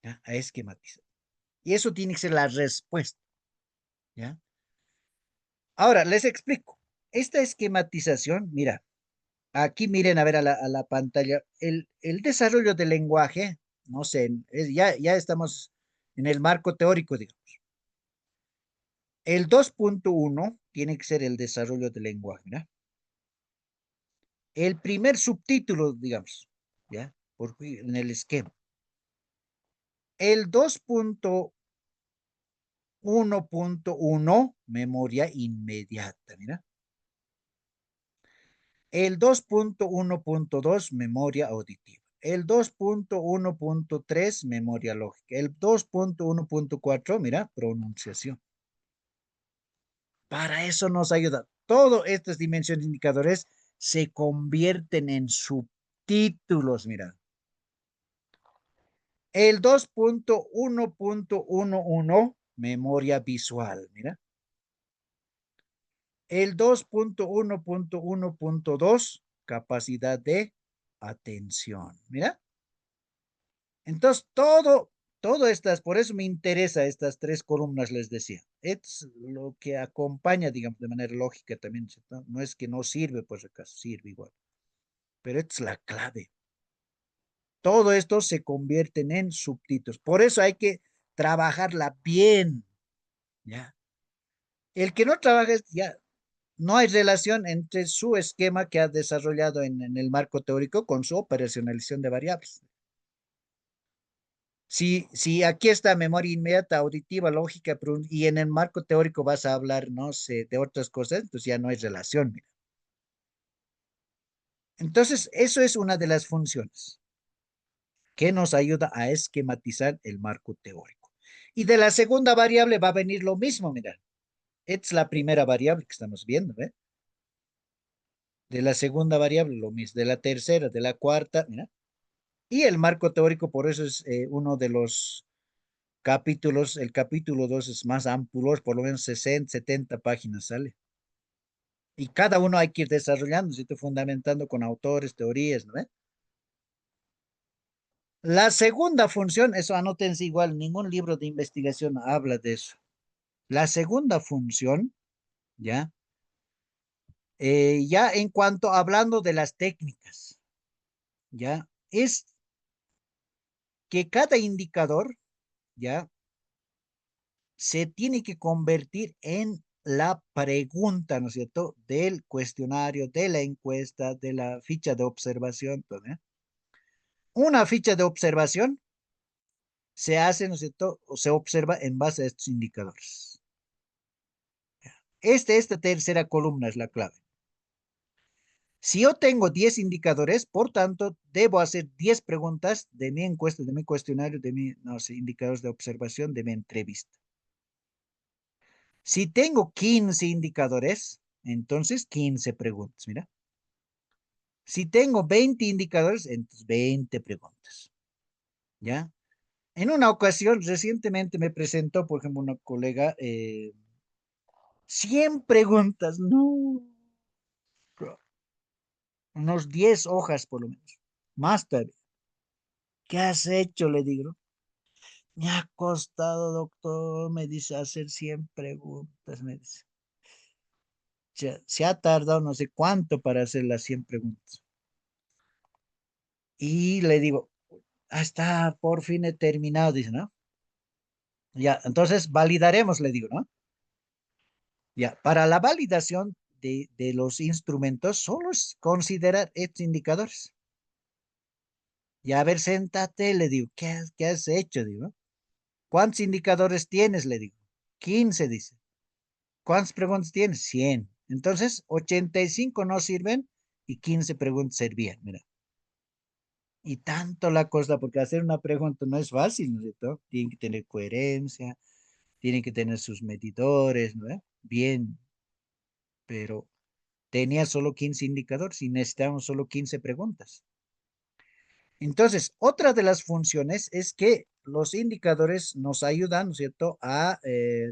¿Ya? A esquematizar. Y eso tiene que ser la respuesta. ¿Ya? Ahora, les explico. Esta esquematización, mira, aquí miren a ver a la pantalla, el desarrollo del lenguaje, no sé, ya estamos en el marco teórico, digamos. El 2.1 tiene que ser el desarrollo del lenguaje, ¿verdad? El primer subtítulo, digamos, ¿ya? En el esquema. El 2.1 1.1, memoria inmediata, mira. El 2.1.2, memoria auditiva. El 2.1.3, memoria lógica. El 2.1.4, mira, pronunciación. Para eso nos ayuda. Todas estas dimensiones indicadores se convierten en subtítulos, mira. El 2.1.11, memoria visual, mira. El 2.1.1.2, capacidad de atención, mira. Entonces, todo estas, por eso me interesa estas tres columnas, les decía. Es lo que acompaña, digamos, de manera lógica también, ¿cierto? No es que no sirve, por si acaso, sirve igual. Pero es la clave. Todo esto se convierten en subtítulos. Por eso hay que trabajarla bien, ¿ya? El que no trabaja, ya, no hay relación entre su esquema que ha desarrollado en el marco teórico con su operacionalización de variables. Si aquí está memoria inmediata, auditiva, lógica, y en el marco teórico vas a hablar, no sé, de otras cosas, entonces ya no hay relación. Mira. Entonces, eso es una de las funciones que nos ayuda a esquematizar el marco teórico. Y de la segunda variable va a venir lo mismo, mira. Es la primera variable que estamos viendo, ¿ve? De la segunda variable lo mismo, de la tercera, de la cuarta, mira. Y el marco teórico, por eso es uno de los capítulos, el capítulo 2 es más amplio, por lo menos 60, 70 páginas sale. Y cada uno hay que ir desarrollando, ¿cierto? Fundamentando con autores, teorías, ¿no? La segunda función, eso anótense igual, ningún libro de investigación habla de eso. La segunda función, ¿ya? Ya en cuanto, hablando de las técnicas, ¿ya? Es que cada indicador, ¿ya? Se tiene que convertir en la pregunta, ¿no es cierto?, del cuestionario, de la encuesta, de la ficha de observación. ¿Eh? Una ficha de observación se hace, ¿no es cierto?, o se observa en base a estos indicadores. Esta tercera columna es la clave. Si yo tengo 10 indicadores, por tanto, debo hacer 10 preguntas de mi encuesta, de mi cuestionario, de mi, no sé, indicadores de observación, de mi entrevista. Si tengo 15 indicadores, entonces 15 preguntas, mira. Si tengo 20 indicadores, entonces 20 preguntas, ¿ya? En una ocasión, recientemente me presentó, por ejemplo, una colega, 100 preguntas, no, unos 10 hojas por lo menos, más todavía. ¿Qué has hecho? Le digo. Me ha costado, doctor, me dice, hacer 100 preguntas, me dice. Se ha tardado no sé cuánto para hacer las 100 preguntas. Y le digo, está, por fin he terminado, dice, ¿no? Ya, entonces validaremos, le digo, ¿no? Ya, para la validación de los instrumentos, solo es considerar estos indicadores. Ya, a ver, séntate, le digo, ¿qué has hecho? Digo, ¿cuántos indicadores tienes? Le digo, 15, dice. ¿Cuántas preguntas tienes? 100. Entonces, 85 no sirven y 15 preguntas servían, mira. Y tanto la cosa, porque hacer una pregunta no es fácil, ¿no es cierto? Tienen que tener coherencia, tienen que tener sus medidores, ¿no? Bien, pero tenía solo 15 indicadores y necesitamos solo 15 preguntas. Entonces, otra de las funciones es que los indicadores nos ayudan, ¿no es cierto?, a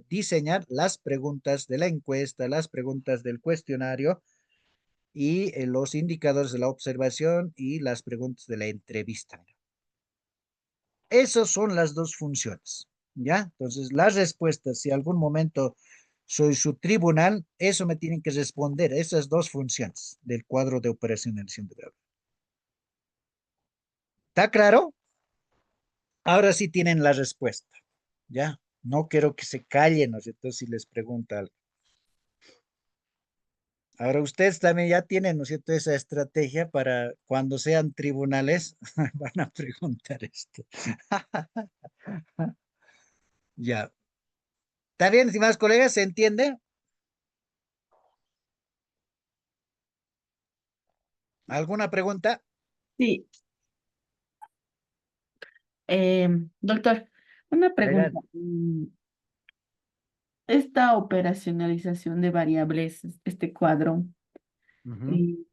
diseñar las preguntas de la encuesta, las preguntas del cuestionario y los indicadores de la observación y las preguntas de la entrevista. Esas son las dos funciones, ¿ya? Entonces, las respuestas, si algún momento soy su tribunal, eso me tienen que responder, esas dos funciones del cuadro de operacionalización de variables. ¿Está claro? Ahora sí tienen la respuesta, ¿ya? No quiero que se callen, ¿no es cierto? Si les pregunta algo. Ahora ustedes también ya tienen, ¿no es cierto?, esa estrategia para cuando sean tribunales, van a preguntar esto. Ya. ¿Está bien, estimados colegas? ¿Se entiende? ¿Alguna pregunta? Sí, doctor, una pregunta. Adelante. Esta operacionalización de variables, este cuadro, Ujú. y,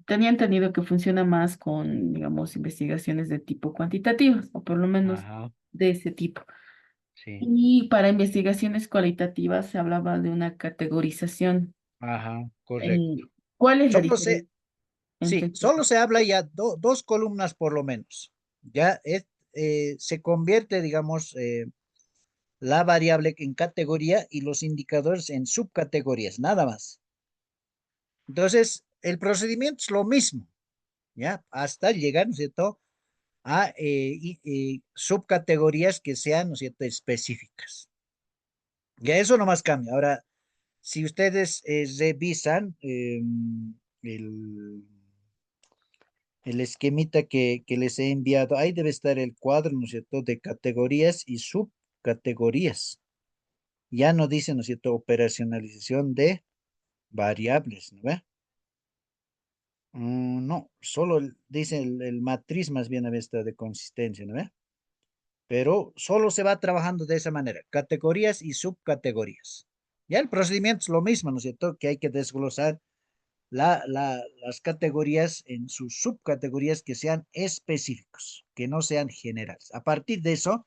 tenía entendido que funciona más con, digamos, investigaciones de tipo cuantitativas, o por lo menos Ajá, de ese tipo. sí. Y para investigaciones cualitativas se hablaba de una categorización. Ajá, correcto. Eh, ¿Cuál es la Solo se, diferencia sí, entre estos? solo se habla ya dos columnas por lo menos. Ya es, se convierte, digamos, la variable en categoría y los indicadores en subcategorías, nada más. Entonces, el procedimiento es lo mismo, ¿ya? Hasta llegar, ¿no es cierto?, a subcategorías que sean, ¿no es cierto?, específicas. Ya eso nomás cambia. Ahora, si ustedes revisan el, el esquemita que les he enviado, ahí debe estar el cuadro, ¿no es cierto?, de categorías y subcategorías. Ya no dice, ¿no es cierto?, operacionalización de variables, ¿no ve? No, solo dice el matriz más bien a esta de consistencia, ¿no ve? Pero solo se va trabajando de esa manera, categorías y subcategorías. Ya el procedimiento es lo mismo, ¿no es cierto? Que hay que desglosar las categorías en sus subcategorías que sean específicos, que no sean generales. A partir de eso,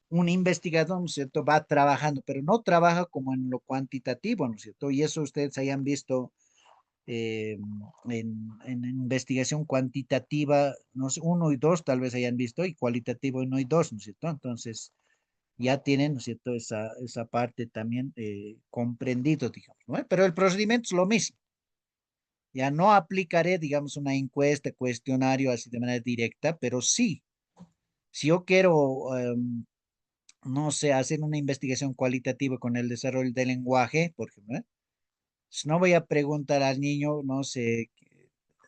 un investigador, ¿no es cierto?, va trabajando, pero no trabaja como en lo cuantitativo, ¿no es cierto? Y eso ustedes hayan visto eh, en investigación cuantitativa, no sé, uno y dos tal vez hayan visto, y cualitativo uno y dos, ¿no es cierto? Entonces, ya tienen, ¿no es cierto?, esa parte también comprendido, digamos, ¿no? Pero el procedimiento es lo mismo. Ya no aplicaré, digamos, una encuesta, cuestionario así de manera directa, pero sí, si yo quiero, no sé, hacer una investigación cualitativa con el desarrollo del lenguaje, por ejemplo, pues no voy a preguntar al niño, no sé,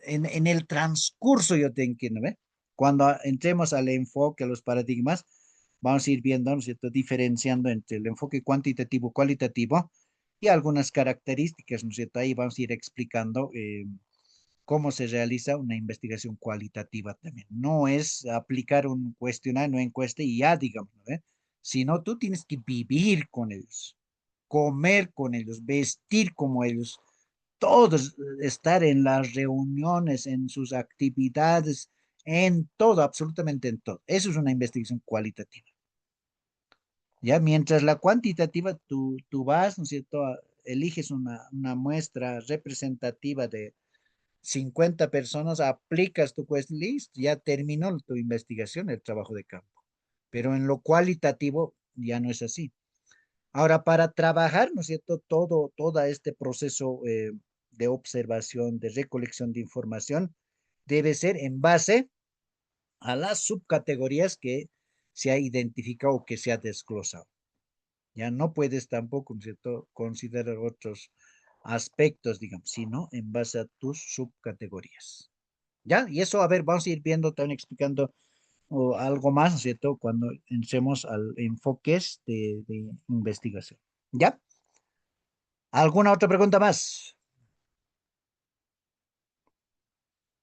en el transcurso yo tengo que, ¿no ve? Cuando entremos al enfoque, a los paradigmas, vamos a ir viendo, ¿no es cierto?, diferenciando entre el enfoque cuantitativo, cualitativo y algunas características, ¿no es cierto? Ahí vamos a ir explicando cómo se realiza una investigación cualitativa también. No es aplicar un cuestionario, una encuesta y ya, digamos, ¿no ve? Sino tú tienes que vivir con ellos, comer con ellos, vestir como ellos, todos, estar en las reuniones, en sus actividades, en todo, absolutamente en todo. Eso es una investigación cualitativa. Ya, mientras la cuantitativa, tú vas, ¿no es cierto? Eliges una muestra representativa de 50 personas, aplicas tu quest list, ya terminó tu investigación, el trabajo de campo. Pero en lo cualitativo ya no es así. Ahora, para trabajar, ¿no es cierto? Todo este proceso de observación, de recolección de información, debe ser en base a las subcategorías que se ha identificado o que se ha desglosado. Ya no puedes tampoco, ¿no es cierto?, considerar otros aspectos, digamos, sino en base a tus subcategorías. ¿Ya? Y eso, a ver, vamos a ir viendo, también explicando algo más, ¿no es cierto?, cuando entremos al enfoques de investigación. ¿Ya? ¿Alguna otra pregunta más?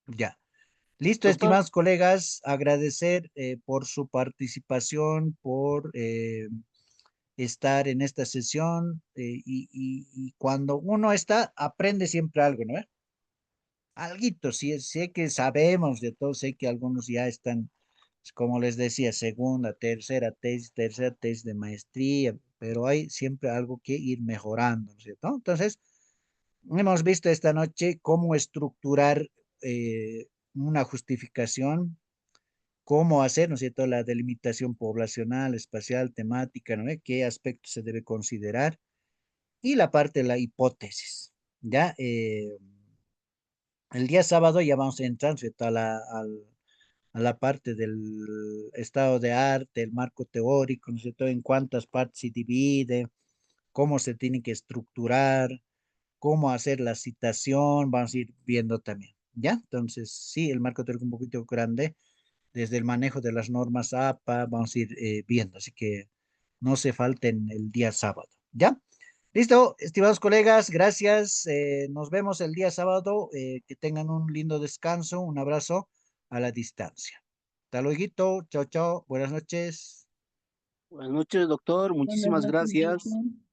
Ya. Listo, Doctor, estimados colegas, agradecer por su participación, por estar en esta sesión y cuando uno está, aprende siempre algo, ¿no? Alguito, sí, sé que sabemos de todo, sé que algunos ya están, como les decía, segunda, tercera tesis de maestría, pero hay siempre algo que ir mejorando, ¿no es cierto? Entonces, hemos visto esta noche cómo estructurar una justificación, cómo hacer, ¿no es cierto?, la delimitación poblacional, espacial, temática, ¿no? ¿Qué aspectos se debe considerar? Y la parte de la hipótesis, ¿ya? El día sábado ya vamos a entrar, ¿no es cierto?, a la parte del estado de arte, el marco teórico, ¿no es cierto?, en cuántas partes se divide, cómo se tiene que estructurar, cómo hacer la citación, vamos a ir viendo también, ¿ya? Entonces, sí, el marco teórico un poquito grande, desde el manejo de las normas APA, vamos a ir viendo, así que no se falten el día sábado. ¿Ya? Listo, estimados colegas, gracias. Nos vemos el día sábado. Que tengan un lindo descanso. Un abrazo a la distancia. Hasta luego. Chao, chao. Buenas noches. Buenas noches, doctor. Buenas Muchísimas noches, gracias. Cristian.